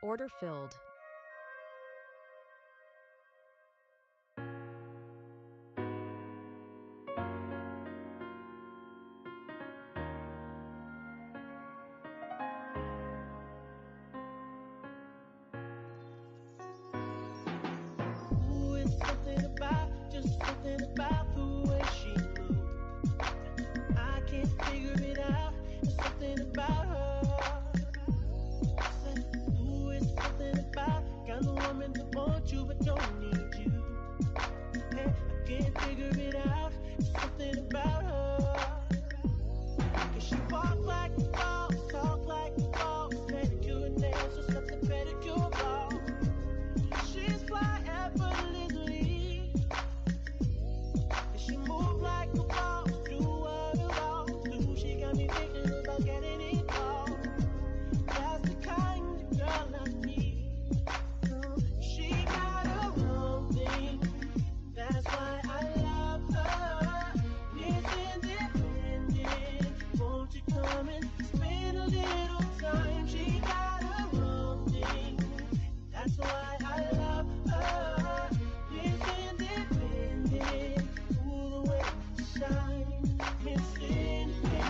Order filled. Ooh, it's something about, just something about the way she moves. I can't figure it out. It's something about her. Ooh, it's something about kind of woman that wants you but don't need you. Hey, I can't figure it out. It's something about her. 'Cause she walk like a boss, talk like a boss, manicure and nails, just like the pedicure boss. She's fly effortlessly, and she move like a boss, do what a boss do. She got me thinking about getting involved. That's the kind of girl I need. She got her own thing, that's why I love her. Miss Independent, won't you come and spend a little time? She got her own thing, that's why I love her. Miss Independent, ooh, the way you shine. Miss Independent,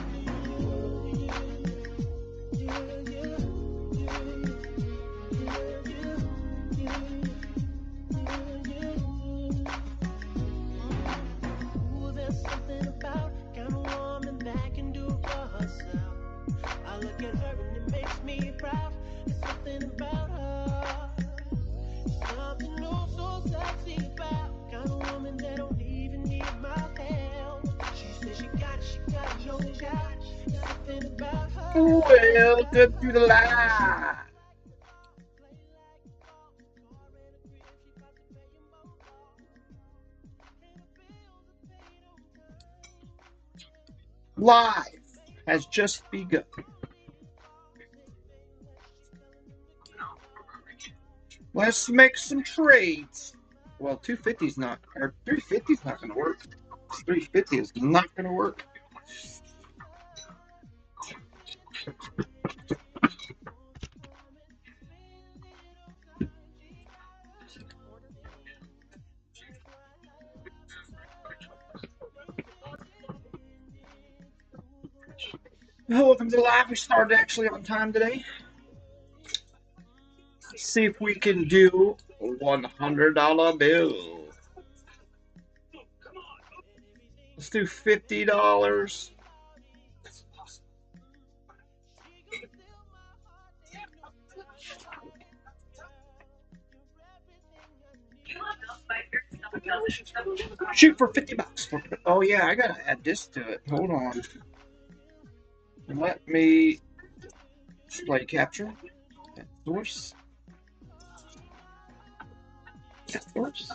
ooh, there's something about kind of woman that can do it for herself. I look at her and it makes me proud. There's something about her, something oh so sexy about kind of woman that don't even need my help. She says she got it, no doubt. There's something about her. Welcome to the live. Live has just begun. Let's make some trades. Well, 250 is not, or 350 is not going to work. 350 is not going to work. Welcome to the live. We started actually on time today. Let's see if we can do a $100 bill. Let's do $50. Shoot for $50. Oh yeah, I gotta add this to it. Hold on. Let me display capture. Source. Source.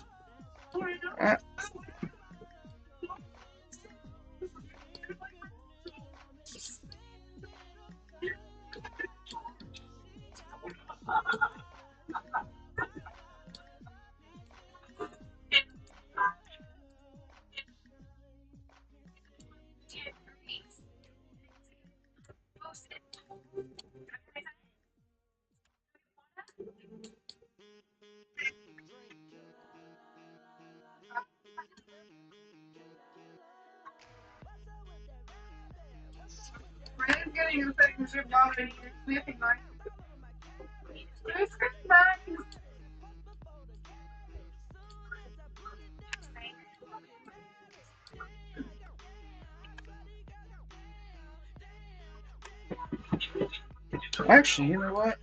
Actually, you know what?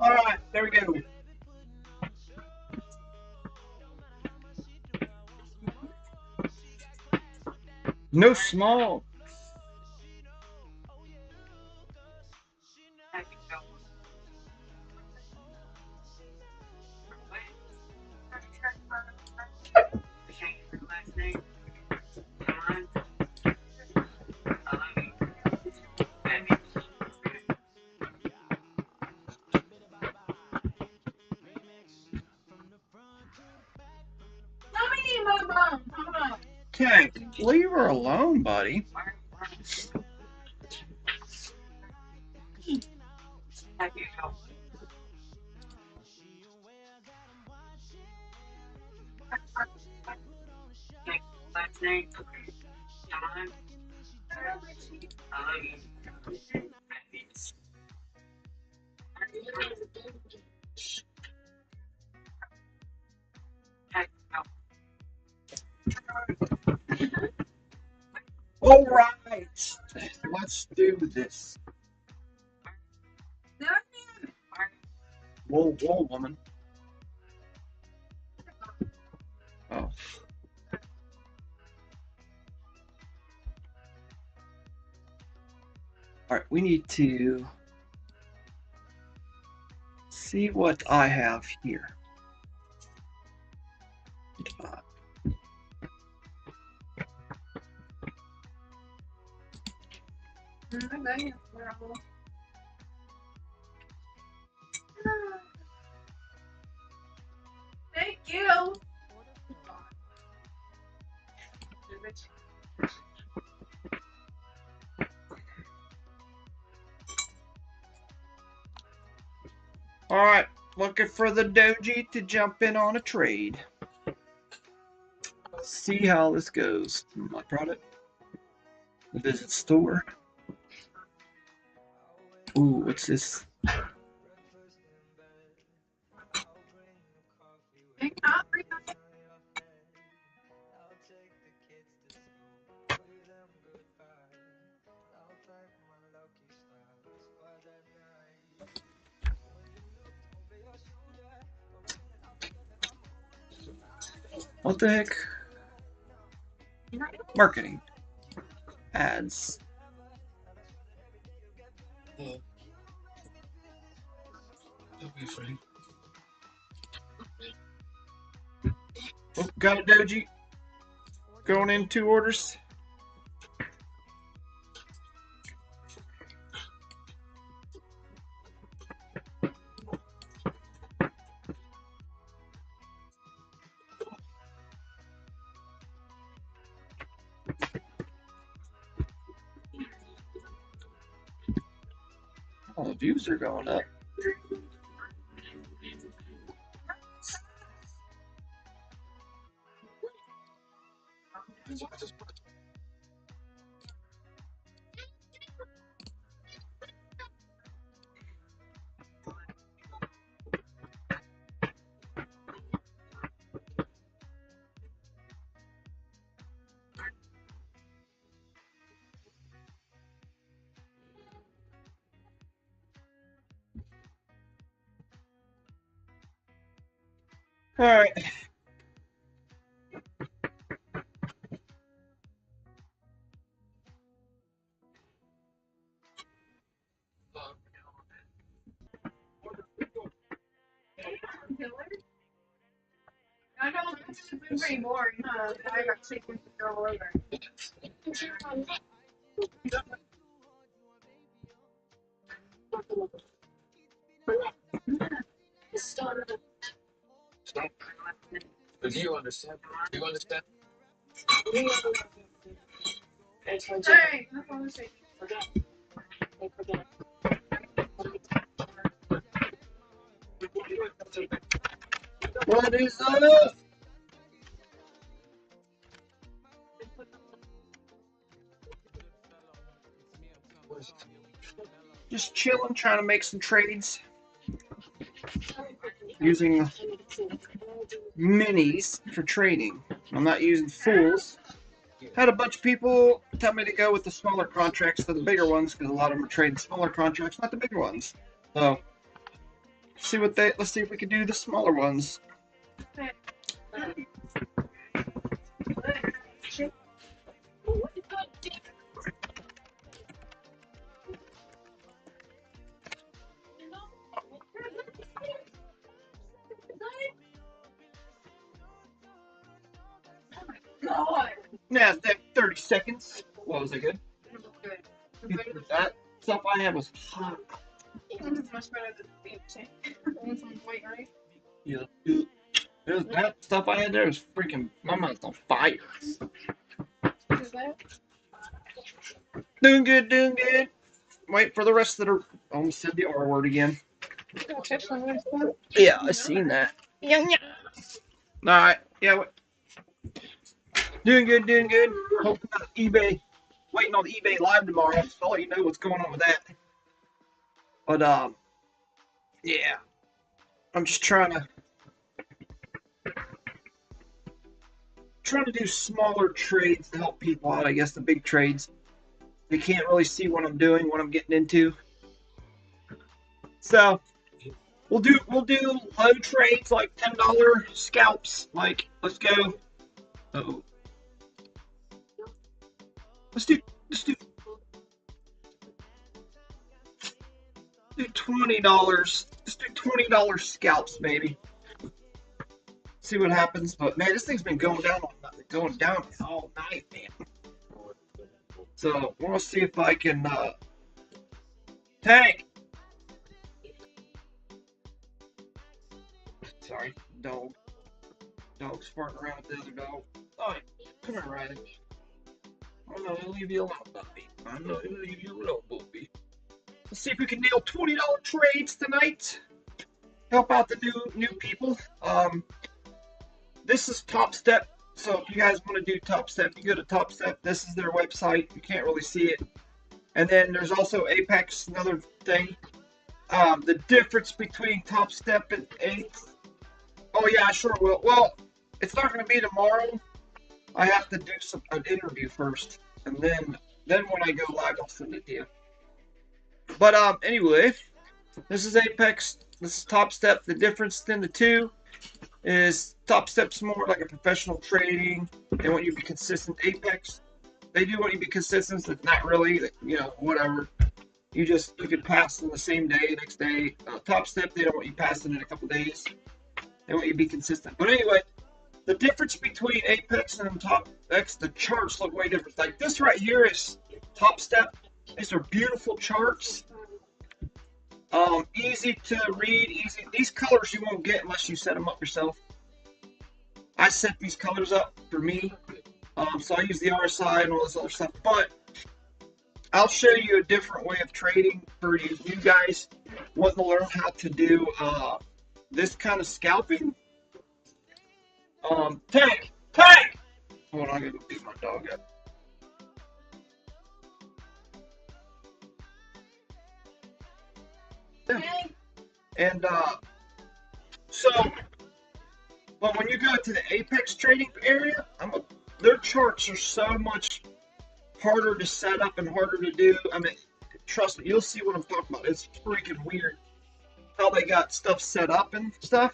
All right, there we go. No small. Okay, leave her alone, buddy. All right, let's do this. Whoa, whoa, woman. Oh. All right, we need to see what I have here. Thank you. All right, looking for the doji to jump in on a trade. See how this goes. My product. Visit store. Ooh, what's this? What the heck? Marketing. Ads. Oh, got a doji. Going in 2 orders. All the views are going up. All right. I know this has been pretty boring, huh? I got chicken to go over. Do you understand? Do you understand? Hey, no conversation. What is up? Just chilling, trying to make some trades using minis for trading. I'm not using fulls. Had a bunch of people tell me to go with the smaller contracts for the bigger ones because a lot of them are trading smaller contracts, not the bigger ones. So let's see if we can do the smaller ones. God. Nasdaq 30 seconds. What was it good? It was good. That stuff I had was hot. This is much better than the BBC. This one's white, right? Yeah. That stuff I had there was freaking, my mouth's on fire. What is that? Doing good, doing good. Wait for the rest of the, almost said the R word again. Oh, catch my voice, though. Yeah, I seen that. Alright, yeah, doing good, doing good. Hoping on eBay, waiting on eBay Live tomorrow, so I'll let you know what's going on with that. But, yeah, I'm just trying to do smaller trades to help people out. I guess the big trades, they can't really see what I'm doing, what I'm getting into. So we'll do low trades like $10 scalps. Like, let's go. Uh-oh. Let's do $20. Let's do $20 scalps, baby. See what happens. But man, this thing's been going down all night, man. So we're gonna see if I can tank. Sorry, dog. Dog's farting around with the other dog. Alright, come here, Riley. I'm gonna leave you alone, puppy. I'm gonna leave you alone, puppy. Let's see if we can nail $20 trades tonight. Help out the new people. This is Top Step. So if you guys want to do Top Step, you go to Top Step. This is their website. You can't really see it. And then there's also Apex, another thing. The difference between Top Step and Apex. Oh yeah, I sure will. Well, it's not going to be tomorrow. I have to do an interview first, and then when I go live, I'll send it to you. But anyway, this is Apex. This is Top Step. The difference in the two is Top Step's more like a professional trading. They want you to be consistent. Apex, they do want you to be consistent, but not really. You know, whatever. You could pass in the same day, next day. Top Step, they don't want you passing in a couple days. They want you to be consistent. But anyway, the difference between Apex and Top X, the charts look way different. Like this right here is Top Step. These are beautiful charts. Easy to read, easy. These colors you won't get unless you set them up yourself. I set these colors up for me. So I use the RSI and all this other stuff. But I'll show you a different way of trading for you guys wanting to learn how to do this kind of scalping. Tank! Hold on, I'm gonna go beat my dog up. Yeah. And but when you go to the Apex trading area, their charts are so much harder to set up and harder to do. I mean, trust me, you'll see what I'm talking about. It's freaking weird how they got stuff set up and stuff.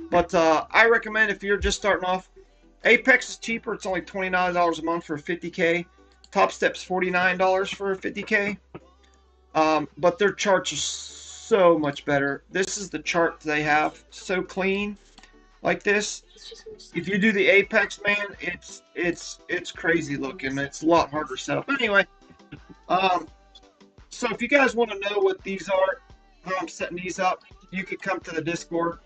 But I recommend if you're just starting off, Apex is cheaper. It's only $29 a month for a 50K. Top Step's $49 for a 50K. But their charts are so much better. This is the chart they have, so clean, like this. If you do the Apex, man, it's crazy looking. It's a lot harder to set up. Anyway, so if you guys want to know what these are, how I'm setting these up, you could come to the Discord.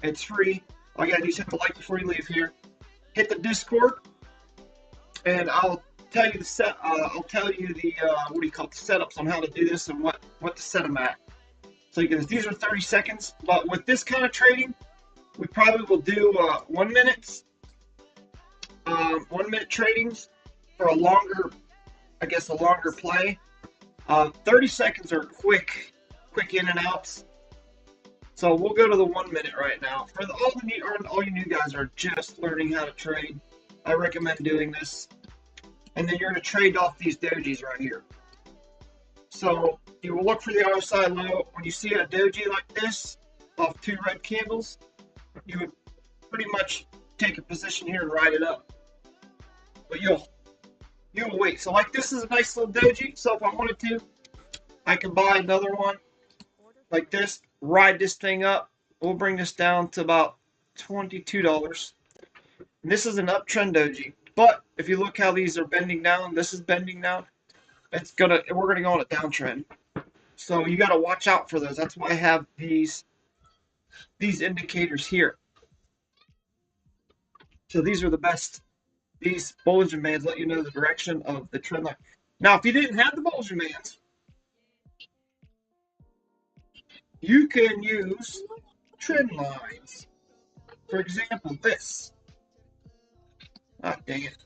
It's free. All you gotta do is hit the like before you leave here. Hit the Discord, and I'll tell you the what do you call it, the setups on how to do this and what to set them at. So you can, these are 30 seconds, but with this kind of trading, we probably will do 1 minute, 1 minute tradings for a longer play. 30 seconds are quick in and outs. So we'll go to the 1 minute right now. For all you new guys are just learning how to trade, I recommend doing this. And then you're going to trade off these dojis right here. So you will look for the RSI low. When you see a doji like this off 2 red candles, you would pretty much take a position here and ride it up. But you'll wait. So like this is a nice little doji. So if I wanted to, I can buy another one like this, ride this thing up. We'll bring this down to about $22. And this is an uptrend doji. But if you look how these are bending down, this is bending down. We're gonna go on a downtrend. So you got to watch out for those. That's why I have these indicators here. So these are the best. These Bollinger Bands let you know the direction of the trend line. Now, if you didn't have the Bollinger Bands, you can use trend lines. For example, this. Ah, dang it.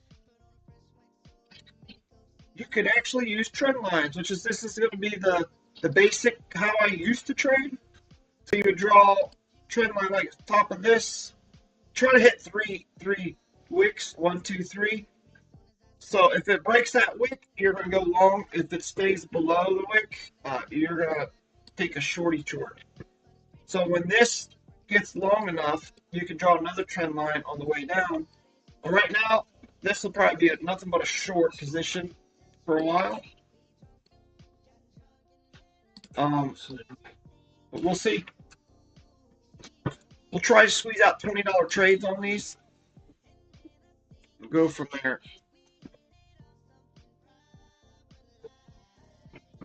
You could actually use trend lines, which is this is going to be the basic how I used to trade. So you would draw trend line like the top of this. Try to hit three wicks. 1, 2, 3. So if it breaks that wick, you're going to go long. If it stays below the wick, you're going to take a shorty short. So when this gets long enough, you can draw another trend line on the way down. But right now, this will probably be nothing but a short position for a while. But we'll see. We'll try to squeeze out $20 trades on these. We'll go from there.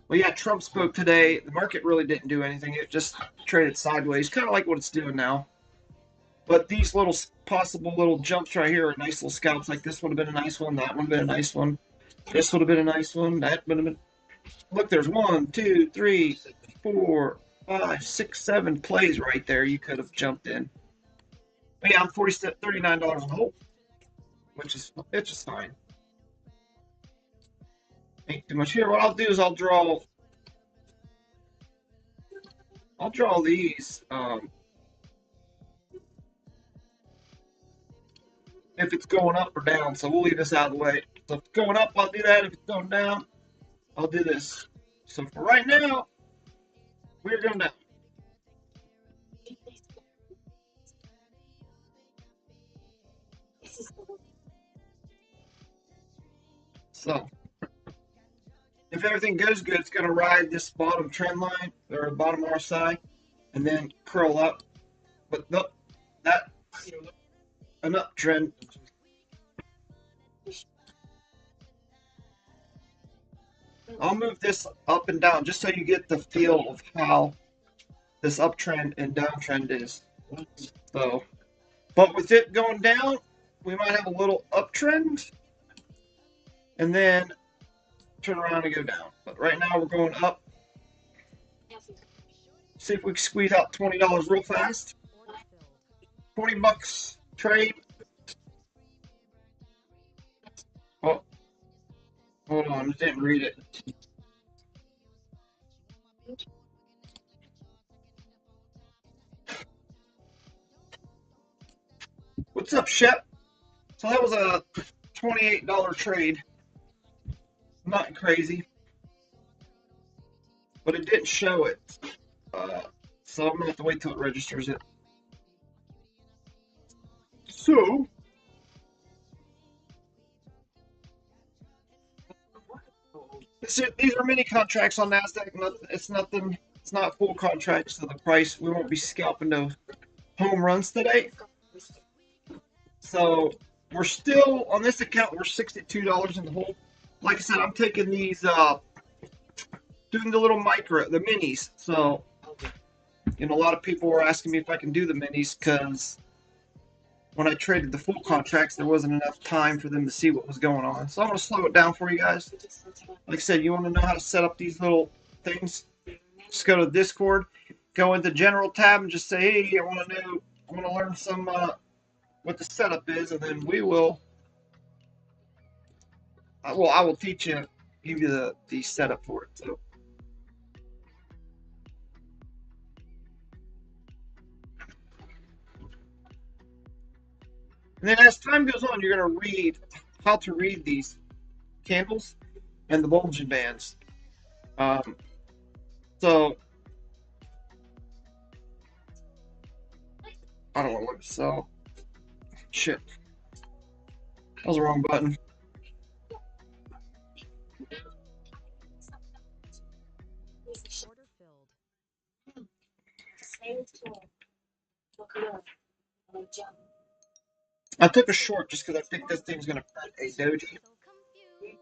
Well, yeah, Trump spoke today. The market really didn't do anything. It just traded sideways, kind of like what it's doing now. But these little possible little jumps right here are nice little scalps. Like this would have been a nice one. That would have been a nice one. This would have been a nice one. That would have been. Look, there's 1, 2, 3, 4, 5, 6, 7 plays right there. You could have jumped in. But yeah, I'm $39 on hold, which is it's just fine. Ain't too much here. What I'll do is I'll draw these. If it's going up or down, so we'll leave this out of the way. So if it's going up, I'll do that. If it's going down, I'll do this. So for right now, we're going down. So if everything goes good, it's going to ride this bottom trend line or bottom RSI and then curl up. But nope, that's an uptrend. I'll move this up and down just so you get the feel of how this uptrend and downtrend is. So, but with it going down, we might have a little uptrend and then turn around and go down. But right now we're going up. See if we can squeeze out $20 real fast. 20 bucks trade. Oh, hold on, I didn't read it. What's up, Shep? So that was a $28 trade. Not crazy, but it didn't show it. So I'm gonna have to wait till it registers it. So these are mini contracts on Nasdaq. It's nothing. It's not full contracts, so the price we won't be scalping no home runs today. So we're still on this account. We're $62 in the hole. Like I said, I'm taking these, doing the little the minis. So, a lot of people were asking me if I can do the minis because when I traded the full contracts, there wasn't enough time for them to see what was going on. So I'm going to slow it down for you guys. Like I said, you want to know how to set up these little things? Just go to Discord, go into General tab, and just say, "Hey, I want to learn some what the setup is," and then I will teach you, give you the setup for it. So. And then as time goes on, you're going to read how to read these candles and the Bollinger Bands. So I don't want to look. So shit, that was the wrong button. I took a short just because I think this thing's going to print a doji.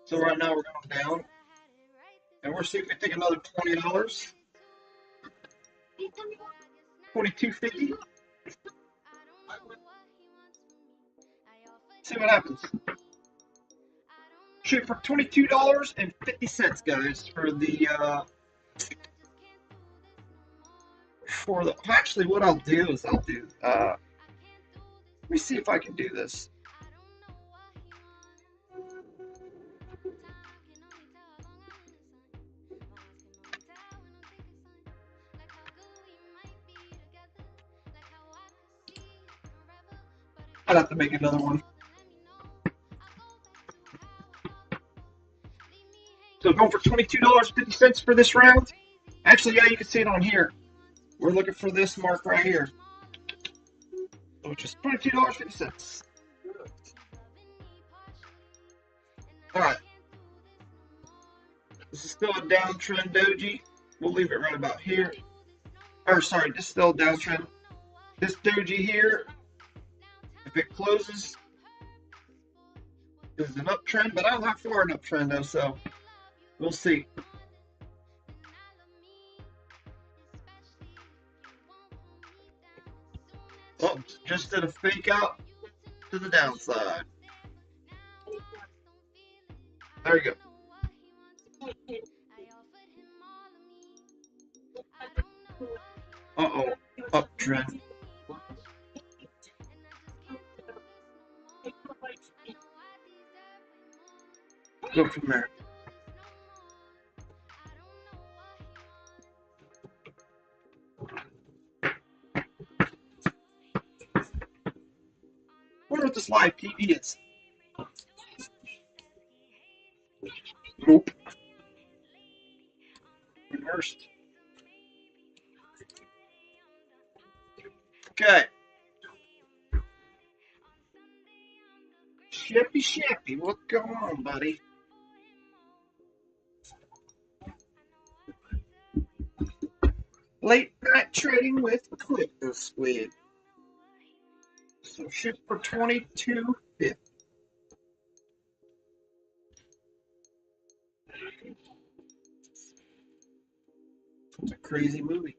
So right now we're going down. And we're seeing if we take another $20. 22.50. See what happens. Shoot for $22.50, guys, for the actually what I'll do is let me see if I can do this. I'd have to make another one. So going for $22.50 for this round. Actually, yeah, you can see it on here. We're looking for this mark right here, which is $22.50. All right. This is still a downtrend doji. We'll leave it right about here. Or sorry, this is still a downtrend. This doji here, if it closes, is an uptrend, but I don't have far an uptrend though, so we'll see. Oh, just did a fake out to the downside. There you go. Uh-oh, uptrend. Go from there. Wonder what this live TV is. Nope. Reversed. Okay. Shippy, what's going on, buddy? Late night trading with Squid. So shoot for $22.50. It's a crazy movie.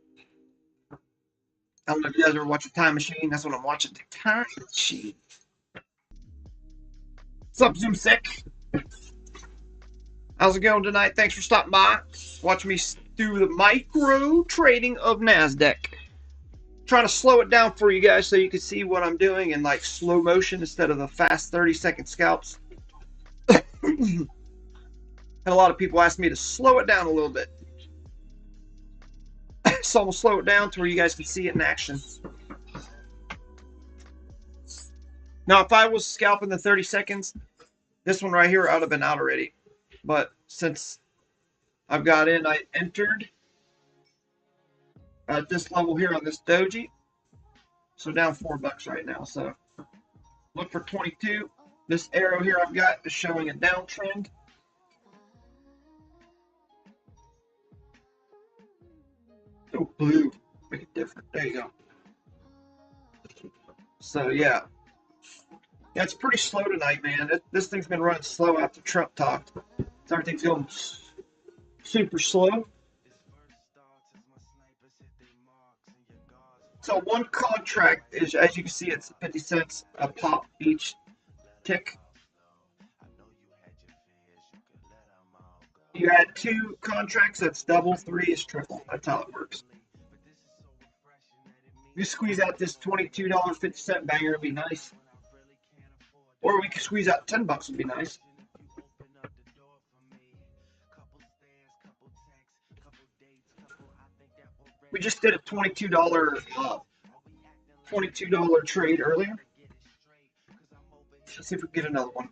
I don't know if you guys ever watch a Time Machine. That's what I'm watching. The Time Machine. What's up, Zoom Sick? How's it going tonight? Thanks for stopping by. Watch me do the micro trading of Nasdaq. Trying to slow it down for you guys so you can see what I'm doing in like slow motion instead of the fast 30-second scalps. And a lot of people ask me to slow it down a little bit. So I'm going to slow it down to where you guys can see it in action. Now, if I was scalping the 30 seconds, this one right here, I would have been out already. But since I've got in, I entered at this level here on this doji. So down $4 right now. So look for 22. This arrow here I've got is showing a downtrend. Oh, blue. Make it different. There you go. So, yeah. Yeah, it's pretty slow tonight, man. This thing's been running slow after Trump talked. So everything's going super slow. So one contract is, as you can see, it's 50 cents a pop each tick. You add 2 contracts, that's double. 3 is triple. That's how it works. If you squeeze out this $22.50 banger, it'd be nice. Or we could squeeze out $10, would be nice. We just did a $22 trade earlier. Let's see if we can get another one.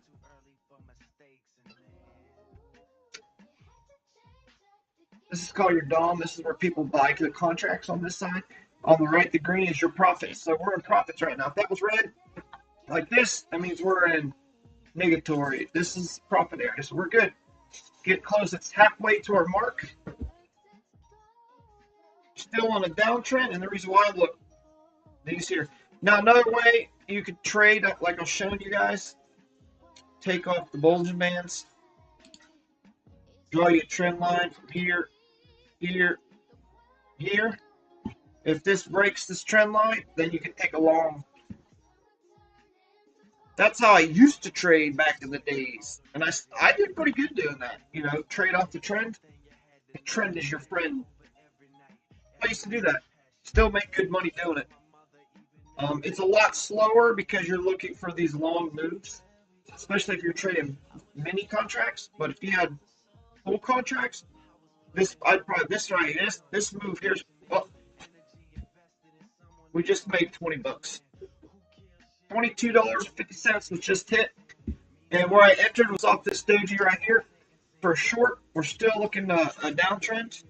This is called your DOM. This is where people buy the contracts on this side. On the right, the green is your profit. So we're in profits right now. If that was red, like this, that means we're in negatory. This is profit area, so we're good. Get close. It's halfway to our mark. Still on a downtrend, and the reason why, look, these here. Now, another way you could trade like I'm showing you guys. Take off the Bollinger Bands. Draw your trend line from here, here, here. If this breaks this trend line, then you can take a long. That's how I used to trade back in the days. And I did pretty good doing that. You know, trade off the trend. The trend is your friend. I used to do that. Still make good money doing it. It's a lot slower because you're looking for these long moves, especially if you're trading mini contracts. But if you had full contracts, I'd probably this move here's well, we just made 20 bucks. $22.50 was just hit. And where I entered was off this doji right here. For a short, we're still looking at a downtrend.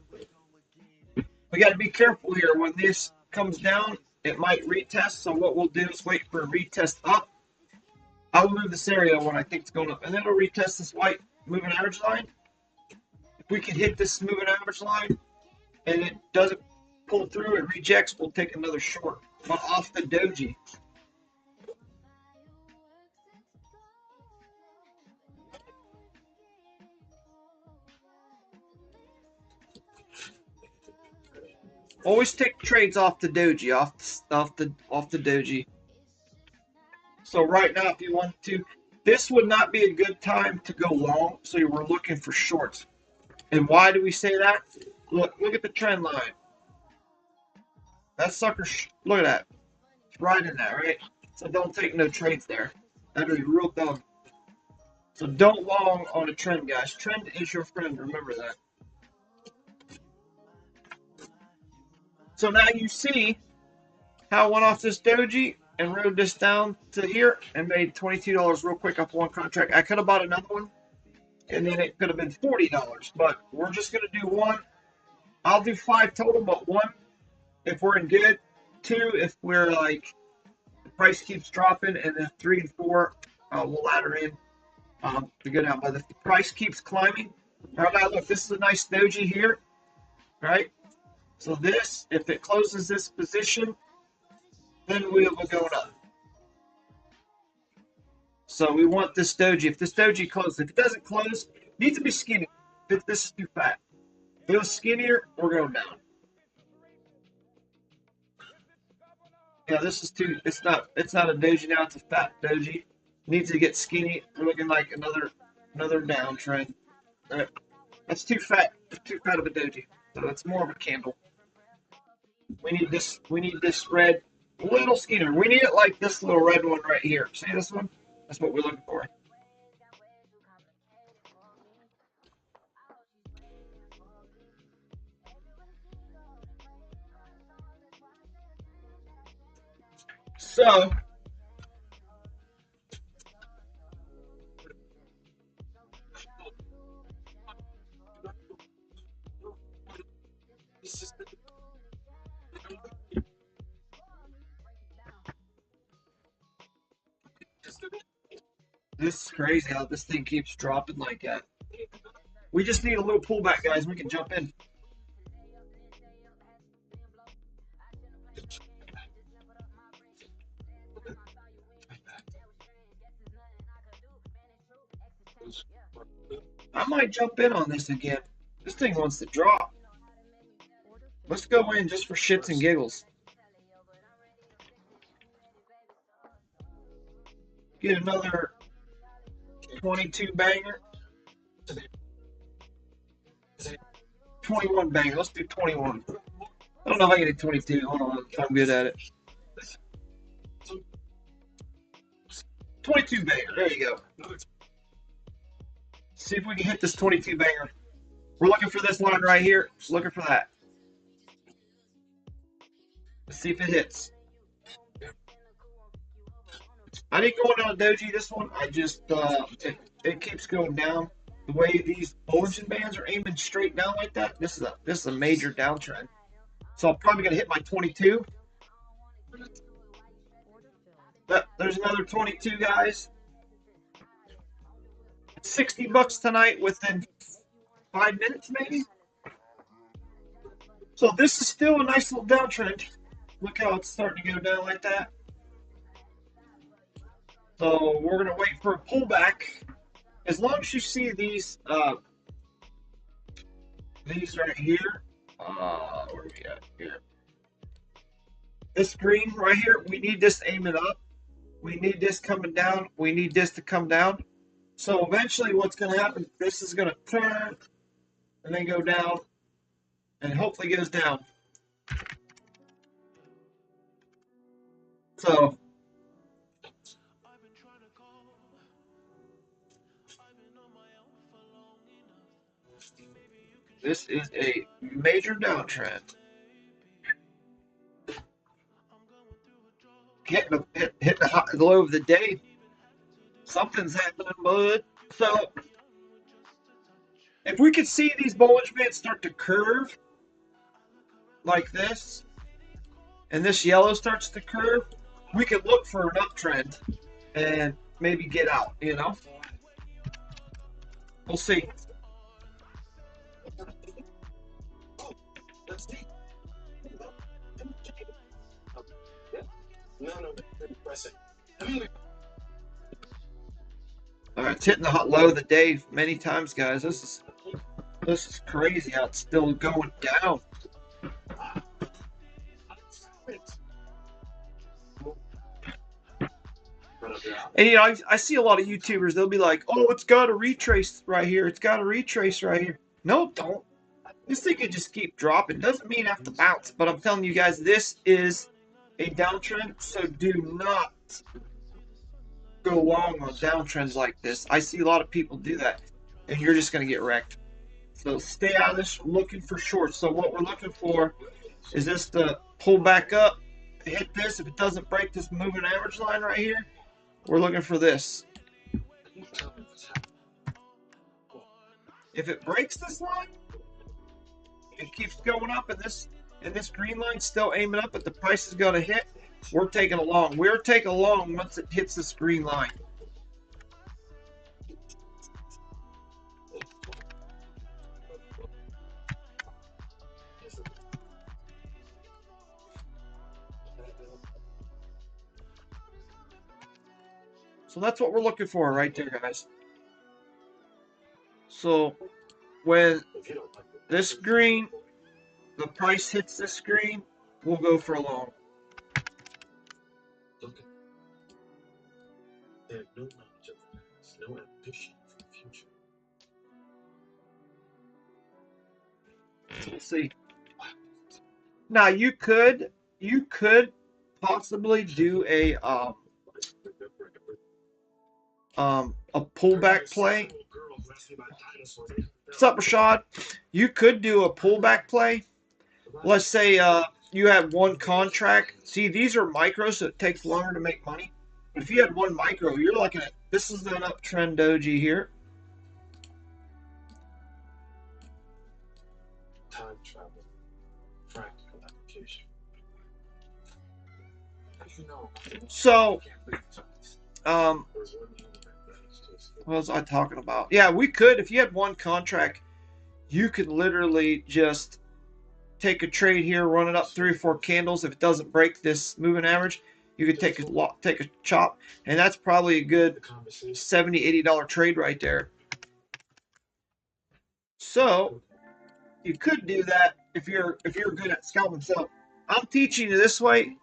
We got to be careful here. When this comes down, it might retest. So what we'll do is wait for a retest up. I will move this area when I think it's going up. And then it'll retest this white moving average line. If we can hit this moving average line and it doesn't pull through, it rejects, we'll take another short. But off the doji. Always take trades off the doji, off the doji. So right now, if you want to, this would not be a good time to go long. So you were looking for shorts. And why do we say that? Look at the trend line. That sucker, look at that. It's right in that, right? So don't take no trades there. That'd be real dumb. So don't long on a trend, guys. Trend is your friend. Remember that. So now you see how I went off this doji and rode this down to here and made $22 real quick off one contract. I could have bought another one, and then it could have been $40. But we're just going to do one. I'll do 5 total, but 1 if we're in good, 2 if we're like the price keeps dropping, and then 3 and 4 we'll ladder in to go down. But if the price keeps climbing, all right, now look, this is a nice doji here, right? So this, if it closes this position, then we'll be going up. So we want this doji. If this doji closes, if it doesn't close, it needs to be skinny. If this is too fat. If it was skinnier, we're going down. Yeah, this is too. It's not a doji now. It's a fat doji. It needs to get skinny. We're looking like another downtrend. All right. That's too fat. Too fat of a doji. So that's more of a candle. We need this red, a little skinnier. We need it like this little red one right here. See this one? That's what we're looking for. So this is crazy how this thing keeps dropping like that. We just need a little pullback, guys. We can jump in. I might jump in on this again. This thing wants to drop. Let's go in just for shits and giggles. Get another 22 banger. 21 banger. Let's do 21. I don't know if I can do 22. Hold on. I'm good at it. 22 banger. There you go. See if we can hit this 22 banger. We're looking for this line right here. Just looking for that. Let's see if it hits. I didn't go in on a doji this one. I just it keeps going down. The way these Bollinger Bands are aiming straight down like that, this is a major downtrend. So I'm probably gonna hit my 22. But there's another 22, guys. 60 bucks tonight within 5 minutes, maybe. So this is still a nice little downtrend. Look how it's starting to go down like that. So we're gonna wait for a pullback. As long as you see these right here, where are we at here? This green right here, we need this aiming up. We need this coming down. We need this to come down. So eventually what's going to happen, this is going to turn and then go down and hopefully goes down. So this is a major downtrend. Hit the high, low of the day. Something's happening, bud. So if we could see these Bollinger Bands start to curve like this, and this yellow starts to curve, we could look for an uptrend and maybe get out, you know? We'll see. All right, it's hitting the hot low of the day many times, guys. This is crazy how it's still going down. And you know, I see a lot of YouTubers. They'll be like, "Oh, it's got a retrace right here. It's got a retrace right here." No, don't. This thing could just keep dropping. Doesn't mean have to bounce. But I'm telling you guys, this is a downtrend. So do not go long on downtrends like this. I see a lot of people do that, and you're just going to get wrecked. So stay out of this looking for shorts. So what we're looking for is this to pull back up, hit this. If it doesn't break this moving average line right here, we're looking for this. If it breaks this line, it keeps going up, and this green line's still aiming up, but the price is going to hit. We're taking a long. We're taking a long once it hits this green line. So that's what we're looking for right there, guys. So when this green, the price hits this green, we'll go for a long. They have no knowledge of the past, no ambition for the future. We'll see. Now you could possibly do a pullback play. What's up, Rashad? You could do a pullback play. Let's say you have one contract. See, these are micros, so it takes longer to make money. But if you had one micro, you're looking at, this is an uptrend doji here. Time travel, practical application. So, what was I talking about? Yeah, we could, if you had one contract, you could literally just take a trade here, run it up 3 or 4 candles. If it doesn't break this moving average, you could take a chop, and that's probably a good $70, $80 trade right there. So you could do that if you're good at scalping. So I'm teaching you this way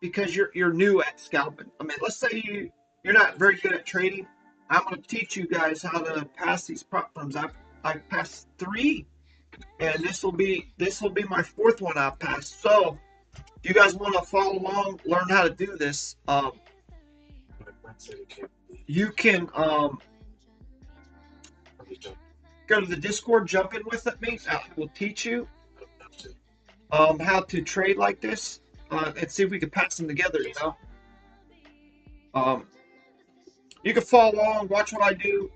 because you're new at scalping. I mean, let's say you're not very good at trading. I'm going to teach you guys how to pass these prop firms. I've passed 3, and this will be my 4th one I've passed. So if you guys want to follow along, learn how to do this, you can go to the Discord, jump in with me. I will teach you how to trade like this, and see if we can pass them together, you know. You can follow along, watch what I do,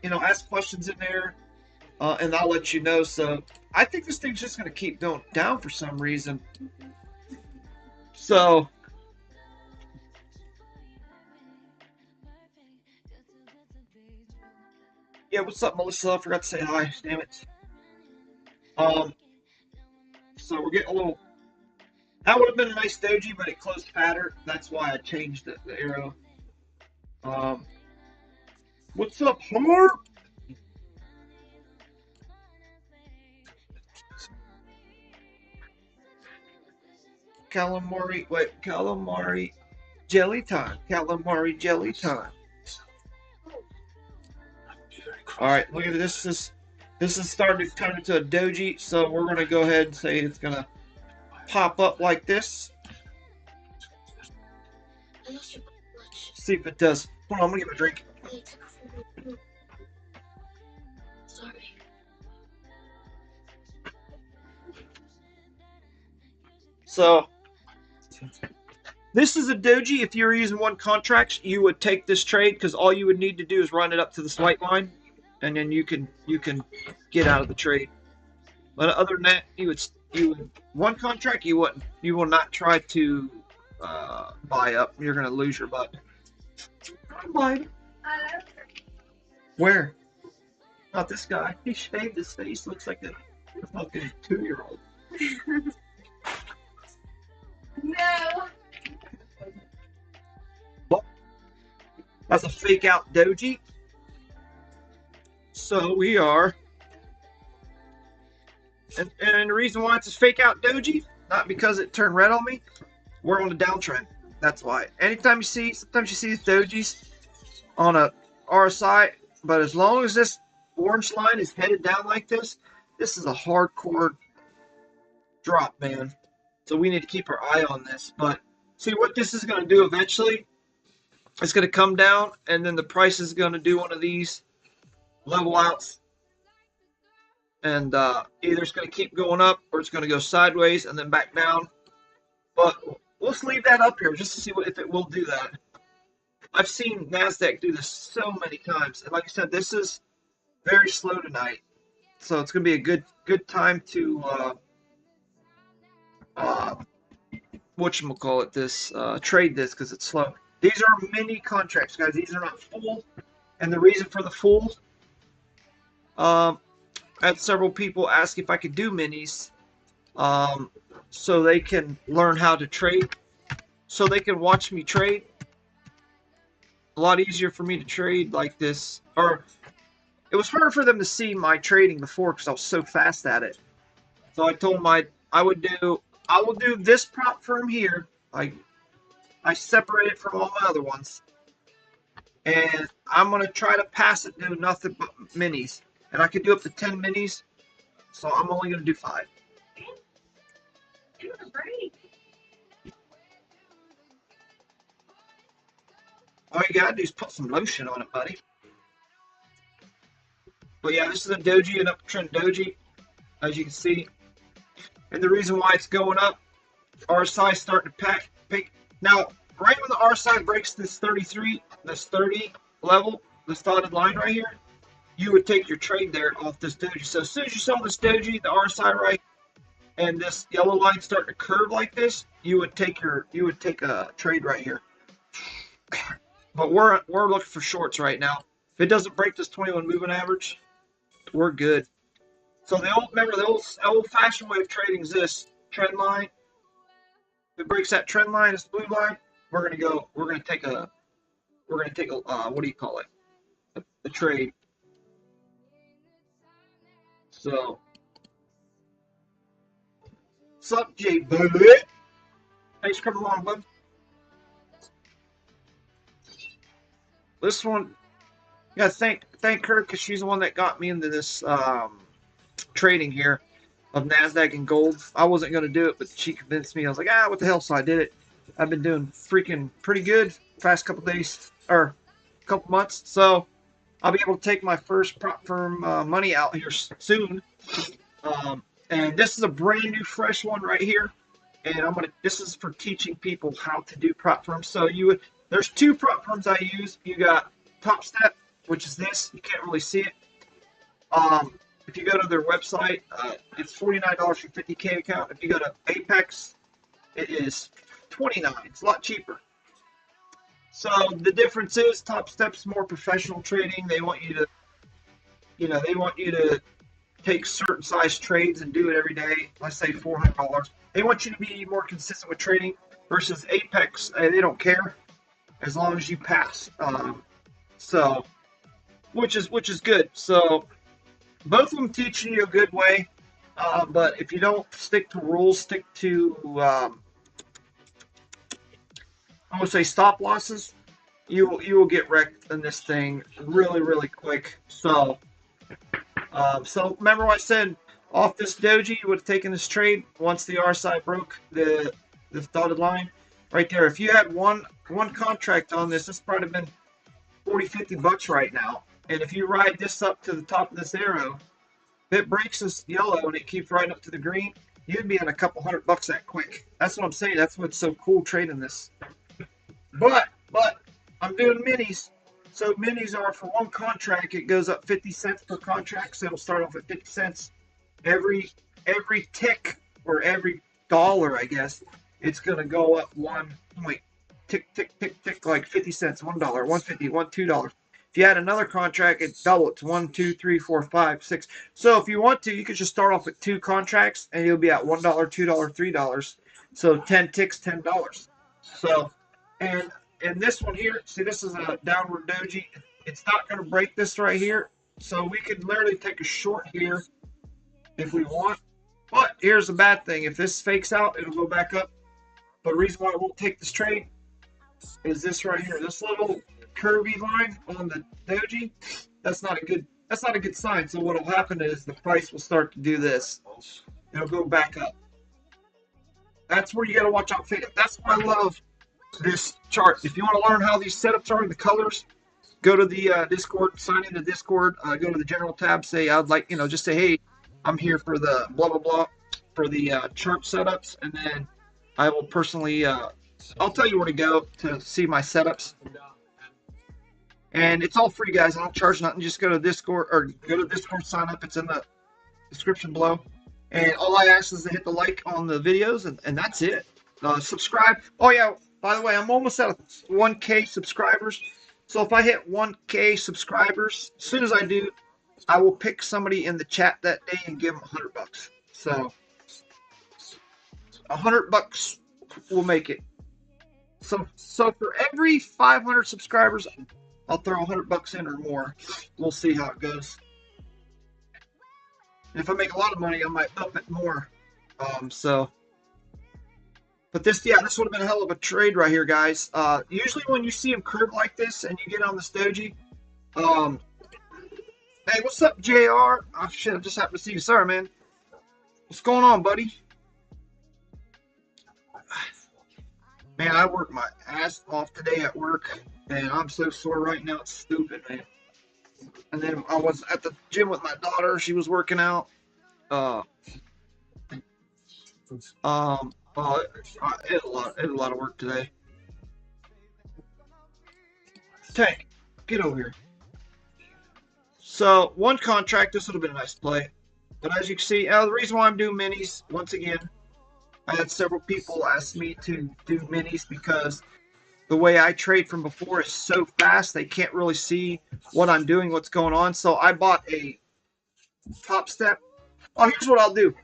you know, ask questions in there, and I'll let you know. So I think this thing's just going to keep going down for some reason. So yeah, what's up, Melissa? I forgot to say hi. Damn it. So we're getting a little. That would have been a nice doji, but it closed fatter. That's why I changed the arrow. What's up, Harp? Calamari, wait, calamari jelly time. Calamari jelly time. All right, look at this. This is starting to turn into a doji, so we're gonna go ahead and say it's gonna pop up like this. See if it does. Hold on, I'm gonna get my drink. So this is a doji. If you were using one contract, you would take this trade because all you would need to do is run it up to this white line, and then you can get out of the trade. But other than that, you would one contract you will not try to buy up. You're gonna lose your butt. Buy. Where? Not this guy. He shaved his face. Looks like a fucking 2-year-old. No. That's a fake out doji. So we are, and the reason why it's a fake out doji, not because it turned red on me. We're on a downtrend. That's why. Sometimes you see these dojis on a RSI, but as long as this orange line is headed down like this is a hardcore drop, man. So we need to keep our eye on this. But see what this is going to do eventually. It's going to come down, and then the price is going to do one of these level outs, and either it's going to keep going up or it's going to go sideways and then back down. But let's leave that up here just to see if it will do that. I've seen Nasdaq do this so many times, and like I said, this is very slow tonight, so it's going to be a good time to trade this because it's slow. These are mini contracts, guys. These are not full, and the reason for the full, I had several people ask if I could do minis, so they can learn how to trade, so they can watch me trade. A lot easier for me to trade like this, or it was hard for them to see my trading before because I was so fast at it. So I told them I will do this prop firm here. I separate it from all my other ones, and I'm gonna try to pass it, do nothing but minis, and I could do up to 10 minis, so I'm only gonna do 5. All you gotta do is put some lotion on it, buddy. But yeah, this is a doji, an uptrend doji, as you can see. And the reason why it's going up, RSI is starting to pick. Now, right when the RSI breaks this 33, this 30 level, this dotted line right here, you would take your trade there off this doji. So as soon as you saw this doji, the RSI right, and this yellow line starting to curve like this, you would take a trade right here. But we're looking for shorts right now. If it doesn't break this 21 moving average, we're good. So the old-fashioned way of trading is this trend line. If it breaks that trend line, this blue line, we're gonna take a what do you call it? The trade. So, what's up, Jay Baby? Thanks for coming along, bud. This one, yeah, thank her because she's the one that got me into this trading here of Nasdaq and gold. I wasn't gonna do it, but she convinced me. I was like, what the hell? So I did it. I've been doing freaking pretty good past couple days or couple months. So I'll be able to take my first prop firm money out here soon. And this is a brand new, fresh one right here. And this is for teaching people how to do prop firms. So there's 2 prop firms I use. You got Top Step, which is this. You can't really see it. If you go to their website, it's $49 for 50K account. If you go to Apex, it is $29. It's a lot cheaper. So the difference is Top Step's more professional trading. They want you to take certain size trades and do it every day. Let's say $400. They want you to be more consistent with trading versus Apex. They don't care. as long as you pass. So, which is good. So, both of them teaching you a good way. But if you don't stick to rules, stick to I would say stop losses, you will get wrecked in this thing really quick. So, so remember what I said, off this doji, you would have taken this trade once the RSI broke the dotted line right there. If you had one contract on this, this probably been 40-50 bucks right now. And if you ride this up to the top of this arrow, if it breaks this yellow and it keeps riding up to the green, you'd be in a couple $100 that quick. That's what I'm saying. That's what's so cool trading this. But I'm doing minis. So minis are for one contract, it goes up 50 cents per contract. So it'll start off at 50 cents. Every tick or every dollar, I guess, it's gonna go up one point. Tick, like 50 cents, $1, $1.50, $2. If you add another contract, it's double. It's 1, 2, 3, 4, 5, 6. So if you want to, you could just start off with 2 contracts and you'll be at $1, $2, $3. So 10 ticks, $10. So, and this one here, see, this is a downward doji. It's not going to break this right here. So we could literally take a short here if we want. But here's the bad thing. If this fakes out, it'll go back up. But the reason why I won't take this trade is this right here. This little curvy line on the doji, that's not a good sign. So what will happen is the price will start to do this. It'll go back up. That's where you got to watch out for it. That's why I love this chart. If you want to learn how these setups are, the colors, go to the Discord, sign into Discord, go to the general tab, say I'd like, just say, hey, I'm here for the blah blah blah for the chart setups, and then I will personally I'll tell you where to go to see my setups. And it's all free, guys. I don't charge nothing. Just go to Discord or go to Discord, sign up. It's in the description below. And all I ask is to hit the like on the videos, and that's it. Subscribe. Oh yeah, by the way, I'm almost at 1K subscribers. So if I hit 1K subscribers, as soon as I do, I will pick somebody in the chat that day and give them $100. So $100 will make it. So for every 500 subscribers, I'll throw $100 in or more. We'll see how it goes. If I make a lot of money, I might up it more. But this would have been a hell of a trade right here, guys. Usually when you see them curve like this and you get on this doji, hey, what's up, JR? Oh shit, I just happened to see you. Sorry, man. What's going on, buddy? Man, I worked my ass off today at work, and I'm so sore right now. It's stupid, man. And then I was at the gym with my daughter. She was working out. It had a lot of work today. Tank, get over here. So one contract, this would have been a nice play, but as you can see, the reason why I'm doing minis once again, I had several people ask me to do minis because the way I trade from before is so fast they can't really see what I'm doing, what's going on. So I bought a top step. Oh, here's what I'll do.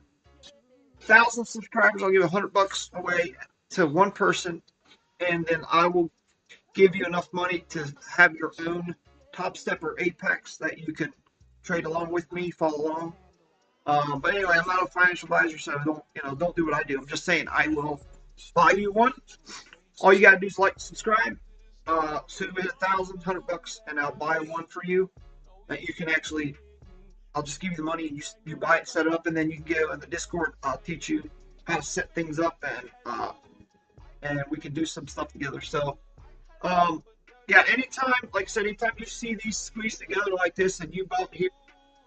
1,000 subscribers, I'll give $100 away to one person, and then I will give you enough money to have your own top step or apex that you can trade along with me, follow along. But anyway, I'm not a financial advisor, so don't do what I do. I'm just saying I will buy you one. All you gotta do is like, subscribe. Soon we hit 1,000, $100, and I'll buy one for you that you can actually. I'll just give you the money, and you buy it, set it up, and then you can go in the Discord. I'll teach you how to set things up, and we can do some stuff together. So, yeah, anytime, like I said, anytime you see these squeeze together like this, and you bought here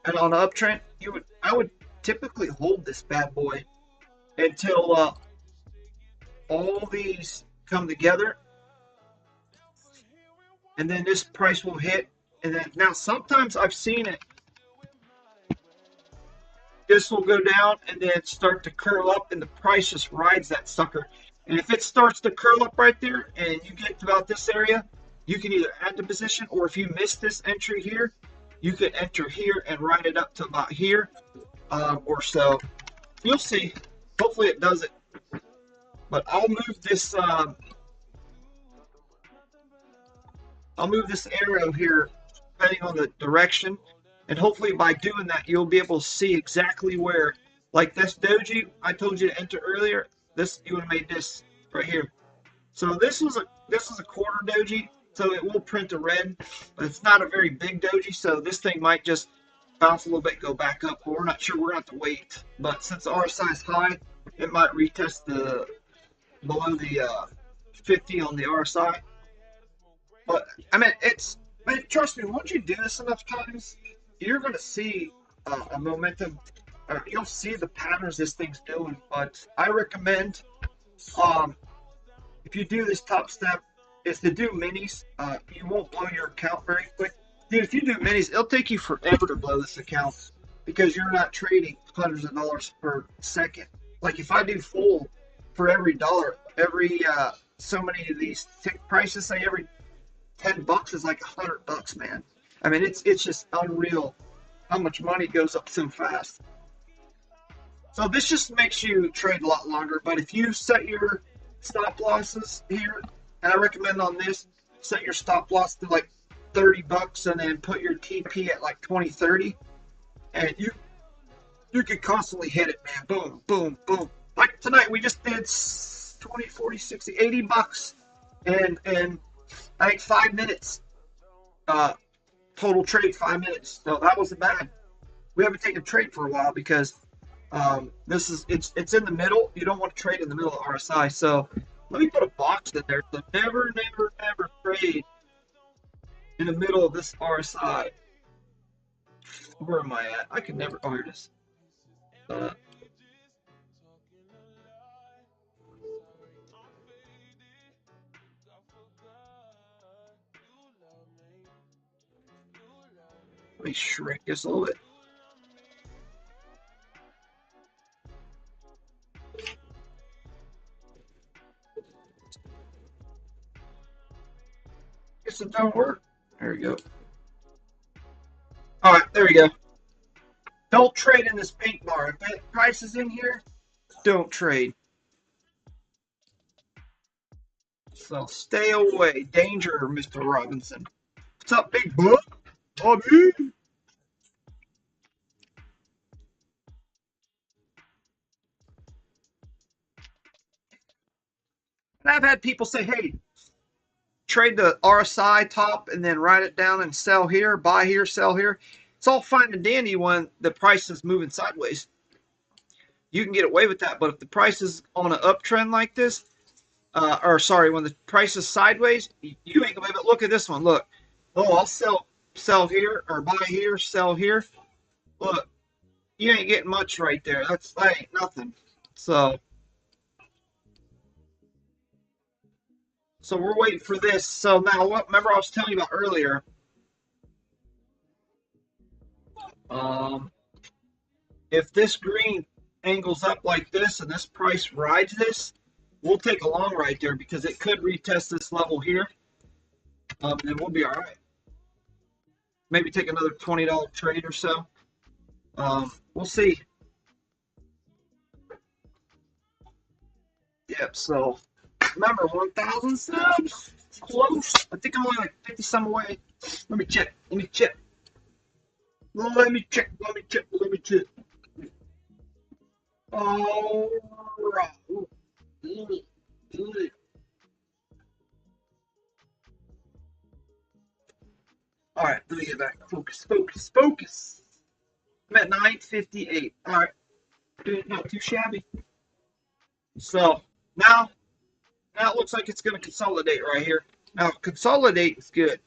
and on the uptrend, I would typically hold this bad boy until all these come together, and then this price will hit. And then now sometimes I've seen it. This will go down and then start to curl up, and the price just rides that sucker. And if it starts to curl up right there and you get to about this area, you can either add the position, or if you miss this entry here, you can enter here and ride it up to about here or so. You'll see. Hopefully it does it. But I'll move this I'll move this arrow here depending on the direction, and hopefully by doing that you'll be able to see exactly where, like this doji I told you to enter earlier. This you would have made this right here. So this was a quarter doji, so it will print a red, but it's not a very big doji, so this thing might just bounce a little bit, go back up. But we're not sure. We're gonna have to wait. But since the RSI is high, it might retest the below the 50 on the RSI. But I mean, trust me. Once you do this enough times, you're gonna see a momentum. You'll see the patterns this thing's doing. But I recommend, um, if you do this top step, is to do minis. You won't blow your account very quick. Dude, if you do minis, it'll take you forever to blow this account because you're not trading hundreds of dollars per second. Like if I do full for every dollar, every so many of these tick prices, say every $10 is like $100, man. I mean, it's just unreal how much money goes up so fast. So this just makes you trade a lot longer. But if you set your stop losses here, and I recommend on this, set your stop loss to like $30 and then put your TP at like 20, 30, and you can constantly hit it, man. Boom, boom, boom. Like tonight, we just did 20, 40, 60, $80, and I think 5 minutes. Total trade 5 minutes. So that wasn't bad. We haven't taken a trade for a while because this is it's in the middle. You don't want to trade in the middle of RSI. So let me put a box in there. So never, never, never trade in the middle of this RSI. Where am I at? I could never. Oh, here it is. Let me shrink this a little bit. Guess it don't work. There we go. All right, there we go. Don't trade in this pink bar. If that price is in here, don't trade. So stay away. Danger, Mr. Robinson. What's up, big boy? Bobby. And I've had people say, hey, trade the RSI top and then write it down and sell here, buy here, sell here. It's all fine and dandy when the price is moving sideways. You can get away with that, but if the price is on an uptrend like this, or sorry, when the price is sideways, you ain't gonna be able to look at this one. Look, oh, I'll sell here or buy here, sell here. Look, you ain't getting much right there. That ain't nothing. So we're waiting for this. So now, what? Remember I was telling you about earlier. If this green angles up like this and this price rides this, we'll take a long ride there because it could retest this level here, and we'll be all right. Maybe take another $20 trade or so. We'll see. Yep. So remember, 1,000 subs. Close. I think I'm only like 50 some away. Let me check. Let me check. Let me check. Let me check. Let me check. All right. All right. Let me get back. Focus. Focus. Focus. I'm at 958. All right. Not too shabby. So now it looks like it's going to consolidate right here. Now consolidate is good.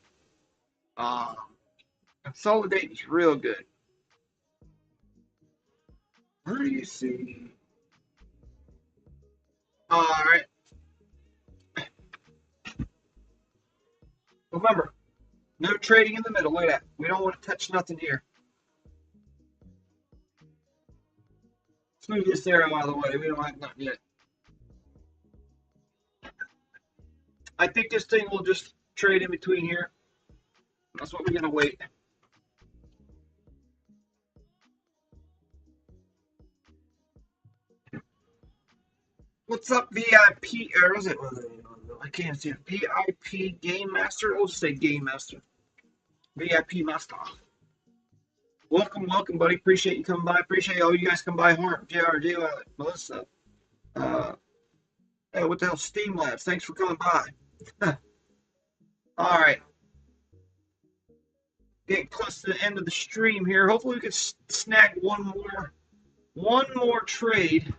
Consolidate is real good. Where do you see? All right. Remember, no trading in the middle. Look at that. We don't want to touch nothing here. Let's move this arrow out of the way. We don't have nothing yet. I think this thing will just trade in between here. That's what we're going to wait. What's up, VIP? Or is it? I can't see it. VIP Game Master. We'll just say Game Master. VIP Master. Welcome, welcome, buddy. Appreciate you coming by. Appreciate all you guys come by. Hart, JR, Melissa. Hey, what the hell? Steam Labs. Thanks for coming by. All right. Getting close to the end of the stream here. Hopefully we can snag one more trade.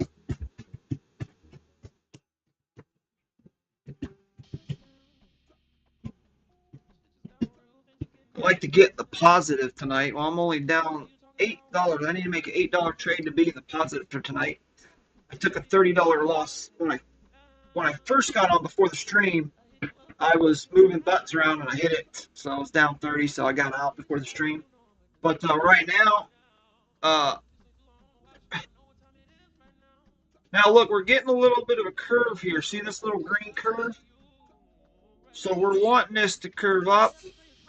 I'd like to get the positive tonight. Well, I'm only down $8. I need to make an $8 trade to be in the positive for tonight. I took a $30 loss when I first got on before the stream. I was moving butts around and I hit it, so I was down 30. So I got out before the stream. But right now, now look, we're getting a little bit of a curve here. See this little green curve? So we're wanting this to curve up,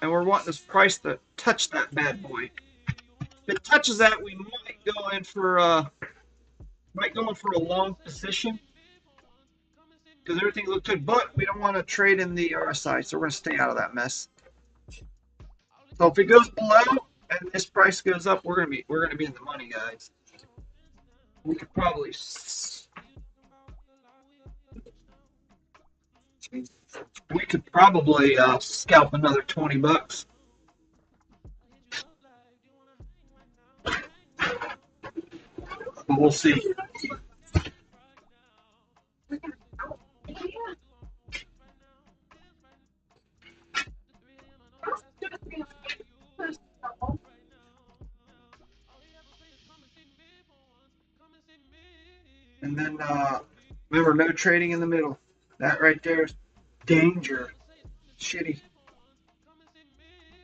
and we're wanting this price to touch that bad boy. If it touches that, we might go in for a long position because everything looked good. But we don't want to trade in the RSI, so we're going to stay out of that mess. So if it goes below and this price goes up, we're going to be in the money, guys. We could probably. Scalp another $20. But we'll see. And then remember, no trading in the middle. That right there is danger. Shitty.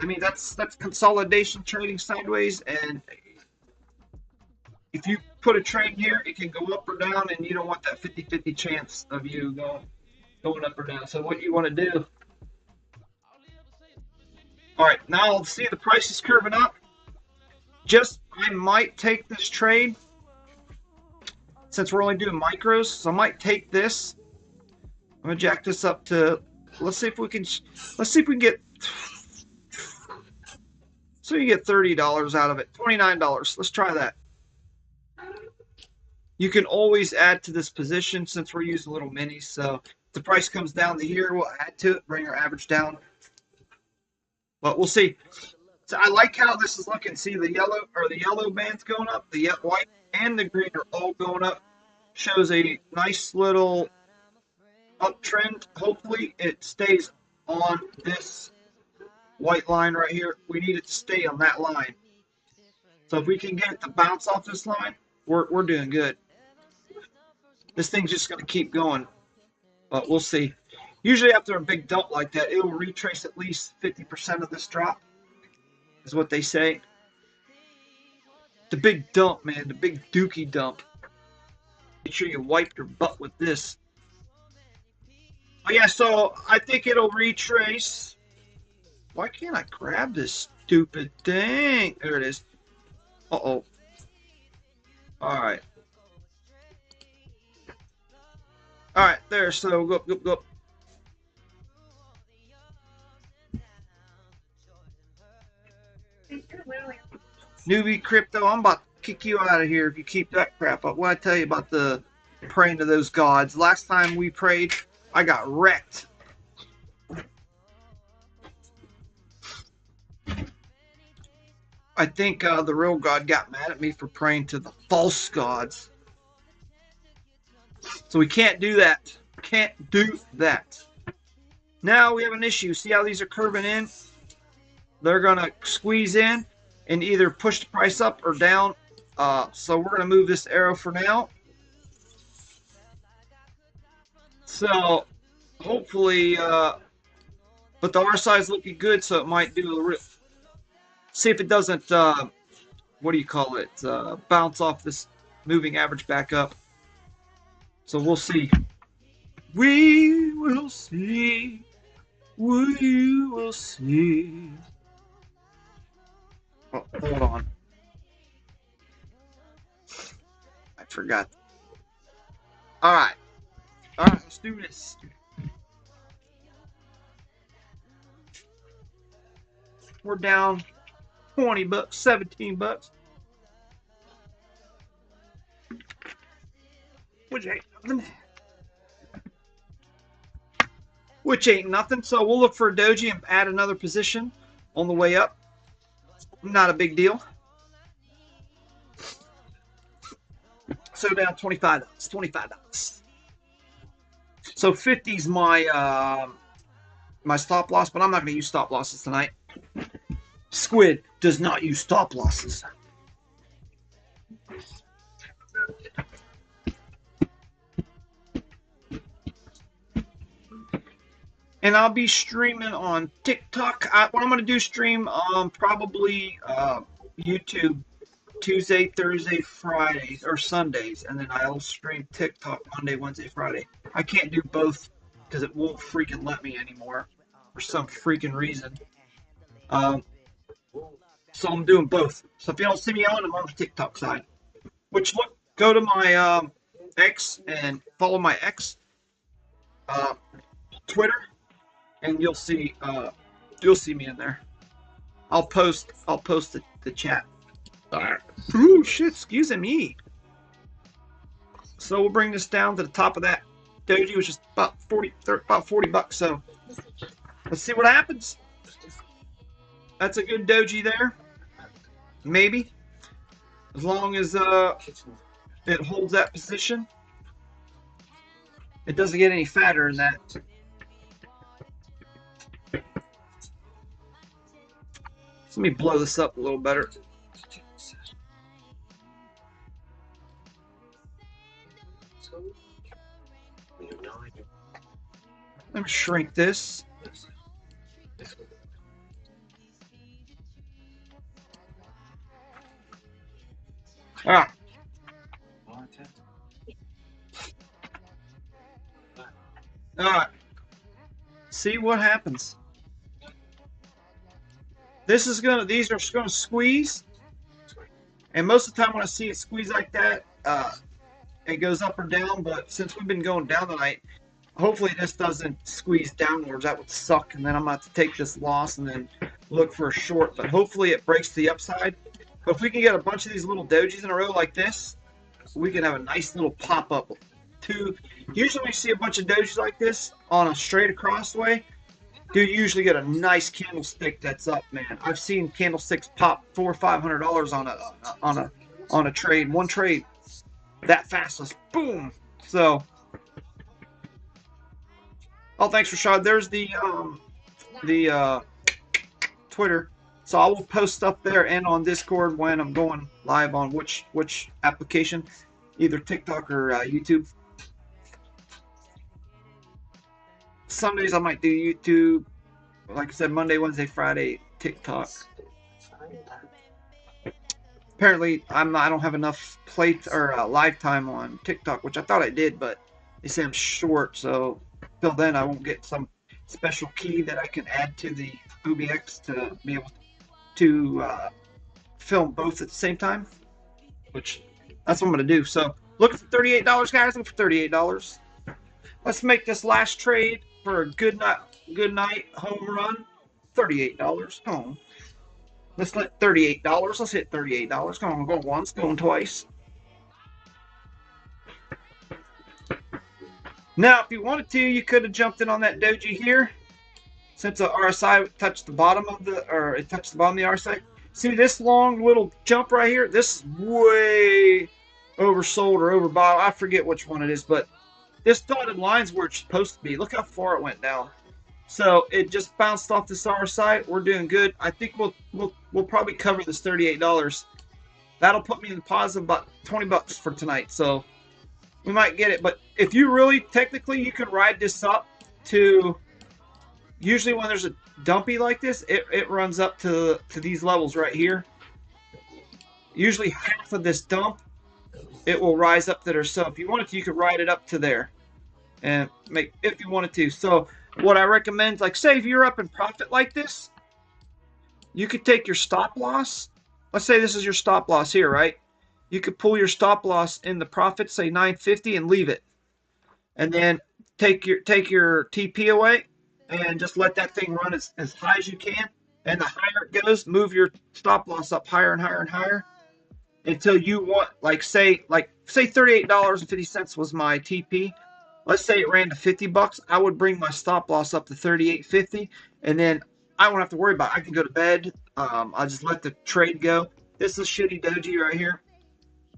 I mean, that's consolidation trading sideways, and if you put a trade here, it can go up or down, and you don't want that 50-50 chance of you going up or down. So what you want to do? All right, now I'll see the price is curving up. I might take this trade since we're only doing micros, so I might take this. I'm gonna jack this up to. Let's see if we can get. So you get $30 out of it. $29. Let's try that. You can always add to this position since we're using little minis. So if the price comes down to here, we'll add to it, bring our average down. But we'll see. So I like how this is looking. See the yellow band's going up, the white and the green are all going up. Shows a nice little uptrend. Hopefully it stays on this white line right here. We need it to stay on that line. So if we can get it to bounce off this line, we're doing good. This thing's just going to keep going, but we'll see. Usually after a big dump like that, it will retrace at least 50% of this drop, is what they say. The big dump, man, the big dookie dump. Make sure you wipe your butt with this. Oh yeah, so I think it'll retrace. Why can't I grab this stupid thing? There it is. Uh-oh. All right. All right, there. So go up. Newbie crypto, I'm about to kick you out of here if you keep that crap up. What I tell you about the praying to those gods? Last time we prayed, I got wrecked. I think the real God got mad at me for praying to the false gods. So we can't do that. Can't do that. Now we have an issue. See how these are curving in? They're going to squeeze in and either push the price up or down. So we're going to move this arrow for now. So hopefully, but the RSI is looking good, so it might do a real. See if it doesn't, what do you call it, bounce off this moving average back up. So we'll see. We will see. We will see. Oh, hold on. I forgot. All right. All right, let's do this. We're down 20 bucks, 17 bucks. Which ain't nothing. Which ain't nothing. So we'll look for a doji and add another position on the way up. Not a big deal. So down $25. $25. So 50's my my stop loss, but I'm not going to use stop losses tonight. Squid does not use stop losses. And I'll be streaming on TikTok. What I'm going to do, stream probably YouTube Tuesday, Thursday, Fridays, or Sundays. And then I'll stream TikTok Monday, Wednesday, Friday. I can't do both because it won't freaking let me anymore for some freaking reason. So I'm doing both. So if you don't see me on, I'm on the TikTok side. Which, look, go to my X and follow my X Twitter. And you'll see me in there. I'll post the chat. Alright. Ooh, shit, excuse me. So we'll bring this down to the top of that doji, which is about 40 bucks. So let's see what happens. That's a good doji there. Maybe. As long as it holds that position. It doesn't get any fatter than that. Let me blow this up a little better. Let me shrink this. Ah. All right. See what happens. These are gonna squeeze, and most of the time when I see it squeeze like that, it goes up or down. But since we've been going down tonight, hopefully this doesn't squeeze downwards. That would suck, and then I'm gonna have to take this loss and then look for a short. But hopefully it breaks to the upside. But if we can get a bunch of these little dojis in a row like this, we can have a nice little pop up. Usually we see a bunch of dojis like this on a straight across way. Dude, you usually get a nice candlestick that's up, man. I've seen candlesticks pop $400 or $500 on a trade, one trade, that fast, just boom. So, oh, thanks, Rashad. There's the Twitter. So I will post stuff there and on Discord when I'm going live on which application, either TikTok or YouTube. Sundays I might do YouTube. Like I said, Monday, Wednesday, Friday, TikTok. Apparently, I don't have enough live time on TikTok, which I thought I did, but they say I'm short. So till then, I won't get some special key that I can add to the OBX to be able to film both at the same time. Which that's what I'm going to do. So looking for $38, guys. Looking for $38. Let's make this last trade for a good night home run. $38 home. Let's let $38. Let's hit $38. Come on, go once, going twice. Now, if you wanted to, you could have jumped in on that doji here. Since the RSI touched the bottom of the RSI. See this long little jump right here? This is way oversold or overbought. I forget which one it is, but this dotted line's where it's supposed to be. Look how far it went down. So it just bounced off this RSI. We're doing good. I think we'll probably cover this $38. That'll put me in the positive about 20 bucks for tonight. So we might get it. But if you really technically you can ride this up to, usually when there's a dumpy like this, it runs up to these levels right here. Usually half of this dump, it will rise up to there. So if you wanted to, you could ride it up to there and make, if you wanted to. So what I recommend, like say if you're up in profit like this, you could take your stop loss. Let's say this is your stop loss here, right? You could pull your stop loss in the profit, say 950, and leave it. And then take your TP away and just let that thing run as high as you can. And the higher it goes, move your stop loss up higher and higher and higher until you want, like say $38.50 was my TP. Let's say it ran to $50. I would bring my stop loss up to $38.50, and then I won't have to worry about it. I can go to bed. I'll just let the trade go. This is shitty doji right here.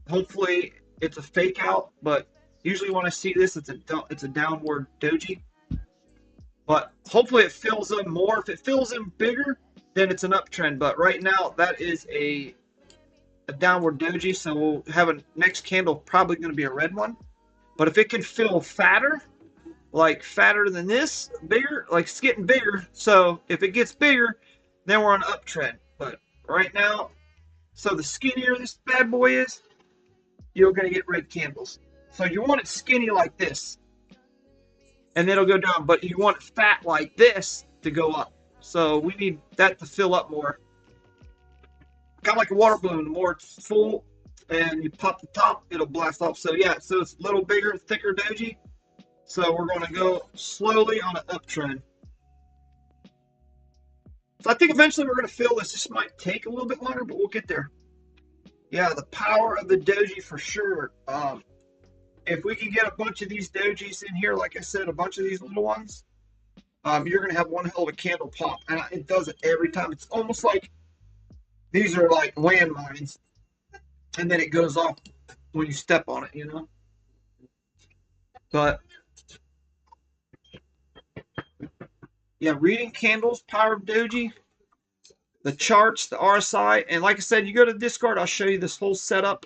Hopefully it's a fake out, but usually when I see this, it's a downward doji. But hopefully it fills in more. If it fills in bigger, then it's an uptrend. But right now that is a downward doji, so we'll have a next candle probably going to be a red one. But if it can fill fatter, like fatter than this, bigger, like it's getting bigger. So if it gets bigger, then we're on an uptrend. But right now, so the skinnier this bad boy is, you're going to get red candles. So you want it skinny like this, and then it'll go down. But you want it fat like this to go up. So we need that to fill up more. Kind of like a water balloon. The more it's full and you pop the top, it'll blast off. So yeah, so it's a little bigger, thicker doji. So we're going to go slowly on an uptrend. So I think eventually we're going to fill this. This might take a little bit longer, but we'll get there. Yeah, the power of the doji for sure. If we can get a bunch of these dojis in here, like I said, a bunch of these little ones, you're going to have one hell of a candle pop. And it does it every time. It's almost like these are like landmines. And then it goes off when you step on it, you know? But, yeah, reading candles, power of doji, the charts, the RSI. And like I said, you go to Discord, I'll show you this whole setup.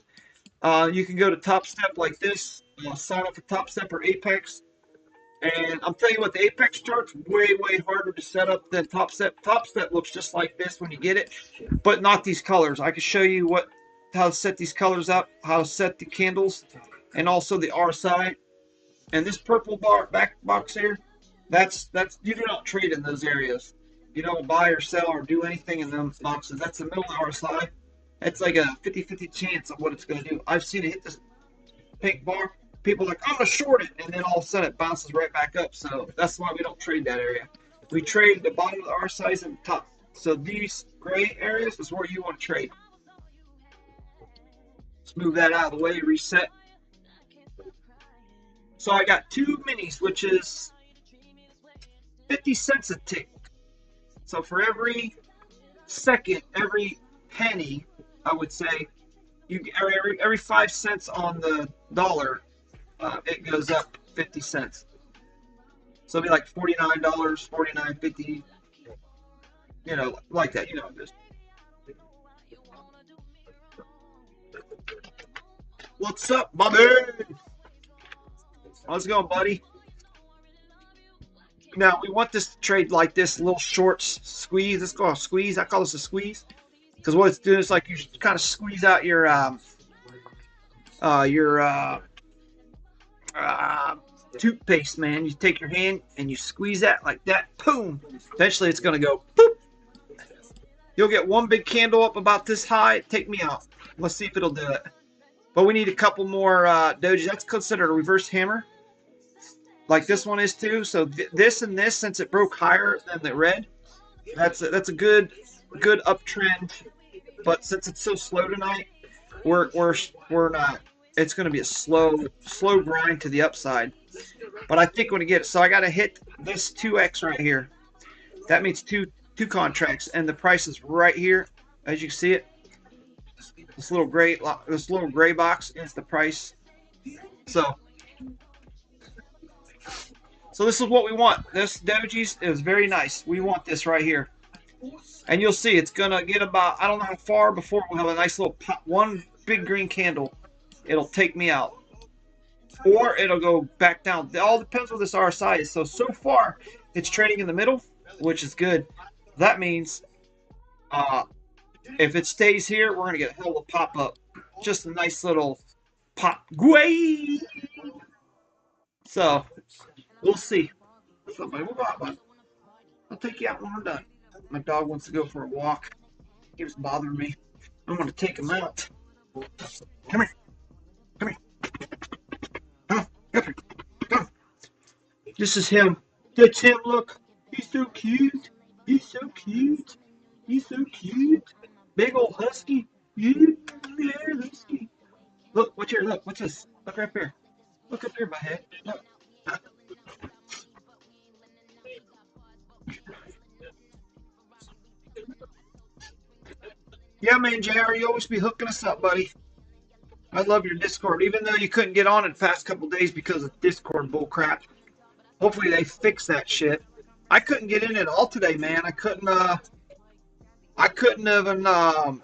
You can go to Top Step like this, sign up for Top Step or Apex. And I'm telling you what, the Apex chart's way, way harder to set up than Top Step. Top Step looks just like this when you get it, but not these colors. I can show you how to set these colors up, how to set the candles, and also the RSI. And this purple back box here, that's you do not trade in those areas. You don't buy or sell or do anything in those boxes. That's the middle of the RSI. That's like a 50-50 chance of what it's going to do. I've seen it hit this pink bar. People are like, I'm going to short it. And then all of a sudden it bounces right back up. So that's why we don't trade that area. We trade the bottom of the RSIs and the top. So these gray areas is where you want to trade. Let's move that out of the way, reset. So I got two minis, which is 50 cents a tick. So for every second, every penny, I would say, every 5 cents on the dollar, it goes up 50 cents. So it'll be like $49, $49.50, you know, like that, you know, just. What's up, buddy? How's it going, buddy? Now, we want this to trade like this, little short squeeze. Let's go a squeeze. I call this a squeeze. Because what it's doing is like you kind of squeeze out your toothpaste, man. You take your hand and you squeeze that like that. Boom. Eventually, it's going to go boop. You'll get one big candle up about this high. Take me out. Let's see if it'll do it. But we need a couple more dojis. That's considered a reverse hammer, like this one is too. So this and this, since it broke higher than the red, that's a good uptrend. But since it's so slow tonight, we're not. It's going to be a slow grind to the upside. But I think when we get it, so I got to hit this 2x right here. That means two contracts, and the price is right here, as you can see it. This little gray box is the price. So this is what we want. This dojis is very nice. We want this right here. And you'll see it's going to get about, I don't know how far before we'll have a nice little pop, one big green candle. It'll take me out. Or it'll go back down. It all depends what this RSI is. So far, it's trading in the middle, which is good. That means if it stays here, we're going to get a hell of a pop-up. Just a nice little pop. Gway! So, we'll see. Somebody will buy one. I'll take you out when we're done. My dog wants to go for a walk. He was bothering me. I'm going to take him out. Come here. Come here. Come here. Come. This is him. That's him, look. He's so cute. He's so cute. He's so cute. Big old husky. Yeah, husky. Look, what's here? Look, what's this? Look right there. Look up here, my head. Look. Yeah, man, JR, you always be hooking us up, buddy. I love your Discord, even though you couldn't get on in the past couple days because of Discord bullcrap. Hopefully they fix that shit. I couldn't get in at all today, man. I couldn't even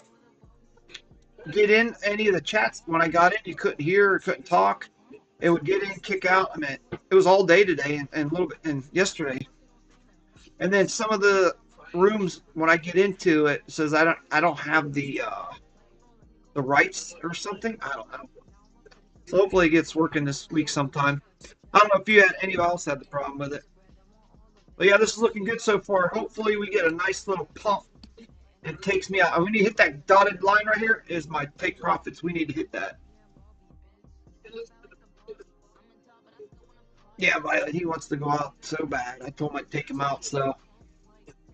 get in any of the chats. When I got in, you couldn't hear or couldn't talk. It would get in, kick out. I mean, it was all day today and a little bit and yesterday. And then some of the rooms when I get into it says I don't have the rights or something. I don't know. So hopefully it gets working this week sometime. I don't know if you had anybody else had the problem with it. But yeah, this is looking good so far. Hopefully we get a nice little pump and takes me out. We need to hit that dotted line right here is my take profits. We need to hit that. Yeah, Violet, he wants to go out so bad. I told him I'd take him out, so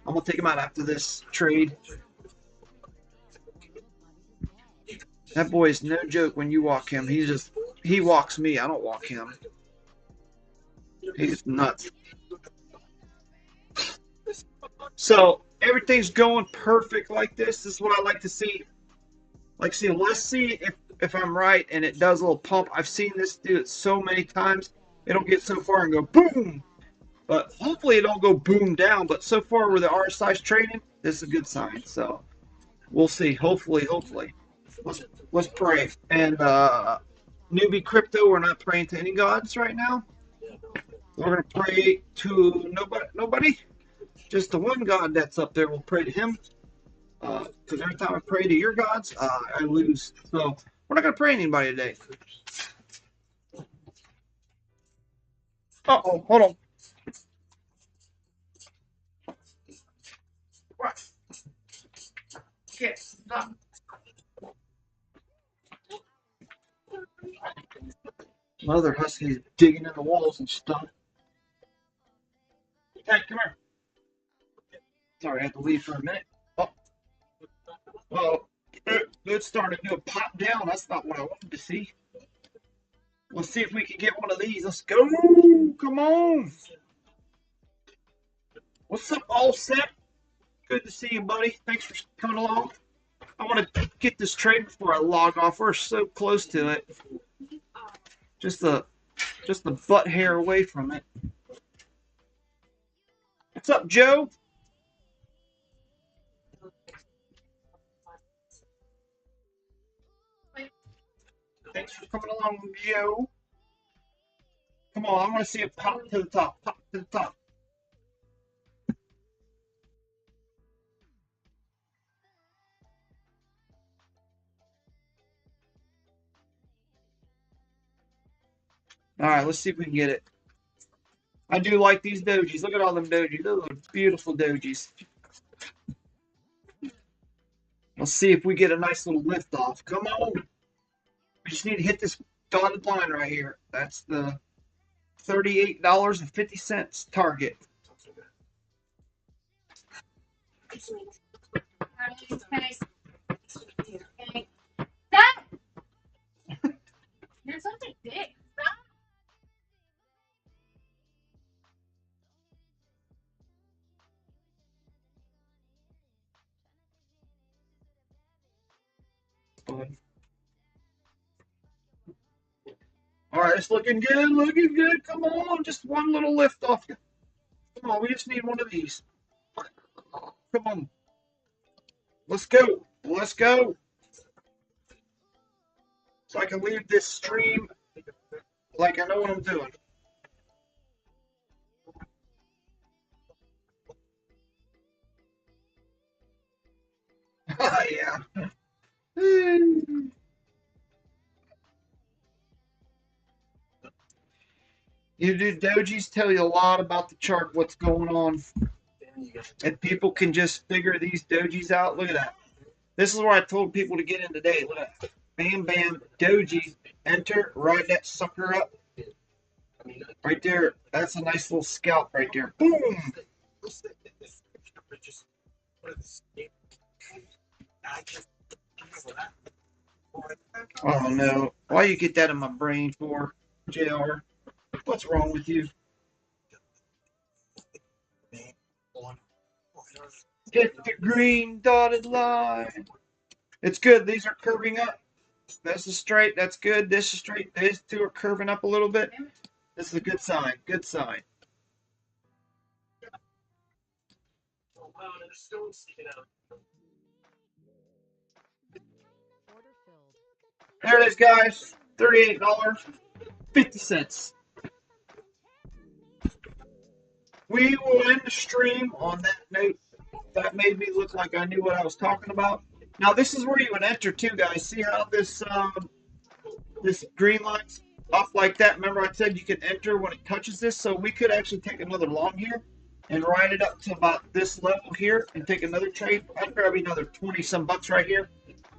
I'm gonna take him out after this trade. That boy is no joke when you walk him. He walks me. I don't walk him. He's nuts. So everything's going perfect like this. This is what I like to see. Let's see if I'm right and it does a little pump. I've seen this do it so many times. It'll get so far and go boom. But hopefully it don't go boom down. But so far with the RSI's trading, this is a good sign. So we'll see. Hopefully. Let's pray. And newbie crypto, we're not praying to any gods right now. We're gonna pray to nobody. Just the one God that's up there. We'll pray to him. Because every time I pray to your gods, I lose. So we're not gonna pray to anybody today. Uh-oh, hold on. What? Yes, stop. Mother husky's digging in the walls and stuff. Hey, come here. Sorry, I had to leave for a minute. Oh, well, it started to pop down. That's not what I wanted to see. Let's see if we can get one of these. Let's go. Come on. What's up, all set? Good to see you, buddy. Thanks for coming along. I want to get this trade before I log off. We're so close to it. Just the butt hair away from it. What's up, Joe? Thanks for coming along, Joe. Come on, I want to see it pop to the top. Pop to the top. All right, let's see if we can get it. I do like these dojis. Look at all them dojis. Those are beautiful dojis. Let's see if we get a nice little lift off. Come on. We just need to hit this dotted line right here. That's the $38.50 target. Stop! You're such a dick. Stop! All right, it's looking good, looking good. Come on, just one little lift off. Come on, we just need one of these. Come on. Let's go. Let's go. So I can leave this stream like I know what I'm doing. Yeah. You do dojis tell you a lot about the chart, what's going on. And people can just figure these dojis out. Look at that. This is where I told people to get in today. Look at that. Bam, bam, doji. Enter, ride that sucker up. Right there. That's a nice little scalp right there. Boom. I don't know. Why you get that in my brain for, JR? What's wrong with you? Hit the green dotted line. It's good. These are curving up. This is straight. That's good. This is straight. These two are curving up a little bit. This is a good sign. Good sign. There it is, guys. $38.50. We will end the stream on that note. That made me look like I knew what I was talking about. Now this is where you would enter too, guys. See how this green line's up like that? Remember I said you can enter when it touches this, so we could actually take another long here and ride it up to about this level here and take another trade. I'd grab another 20 some bucks right here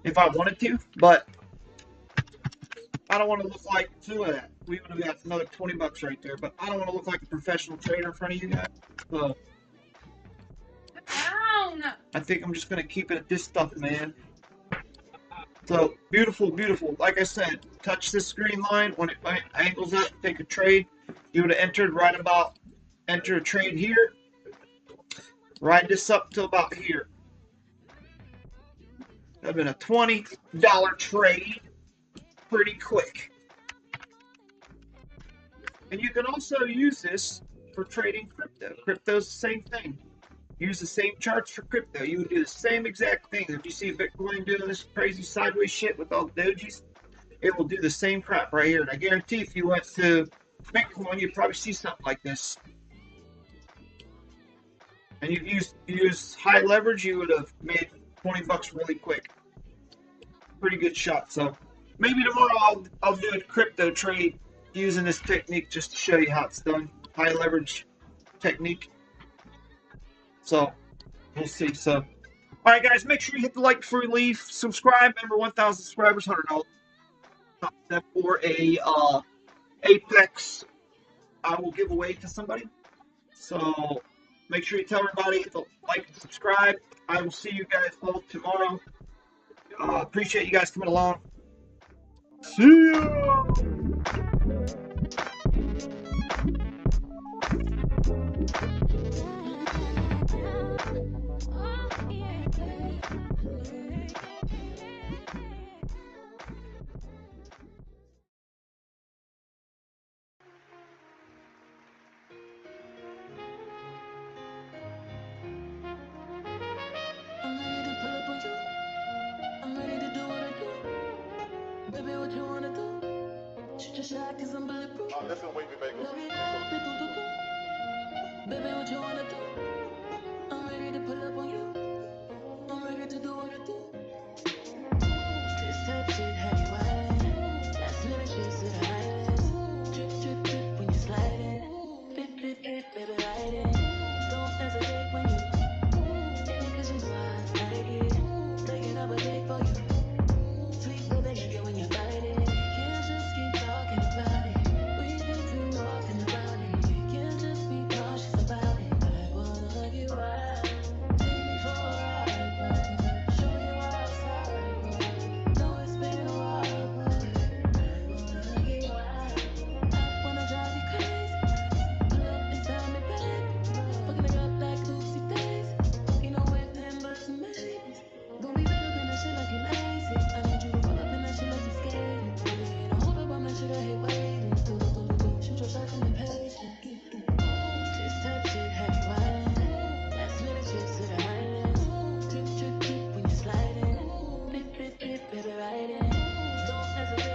if I wanted to, but I don't want to look like two of that. We would have got another 20 bucks right there, but I don't want to look like a professional trader in front of you guys. So I think I'm just going to keep it at this stuff, man. So beautiful, beautiful. Like I said, touch this green line. When it angles up, take a trade. You would have entered right about, enter a trade here. Ride this up to about here. That would have been a $20 trade pretty quick. And you can also use this for trading crypto. Crypto's the same thing. Use the same charts for crypto. You would do the same exact thing. If you see Bitcoin doing this crazy sideways shit with all the dojis, it will do the same crap right here. And I guarantee if you went to Bitcoin, you'd probably see something like this. And you use high leverage, you would have made 20 bucks really quick. Pretty good shot. So maybe tomorrow I'll do a crypto trade using this technique just to show you how it's done. High leverage technique. So we'll see. So, all right, guys, make sure you hit the like before you leave. Subscribe. Remember, 1,000 subscribers, $100 for a Apex. I will give away to somebody. So make sure you tell everybody, hit the like and subscribe. I will see you guys all tomorrow. Appreciate you guys coming along. See ya. Listen, wait, baby. Baby, what you wanna do? I'm ready to pull up on you. I'm ready to do what I do.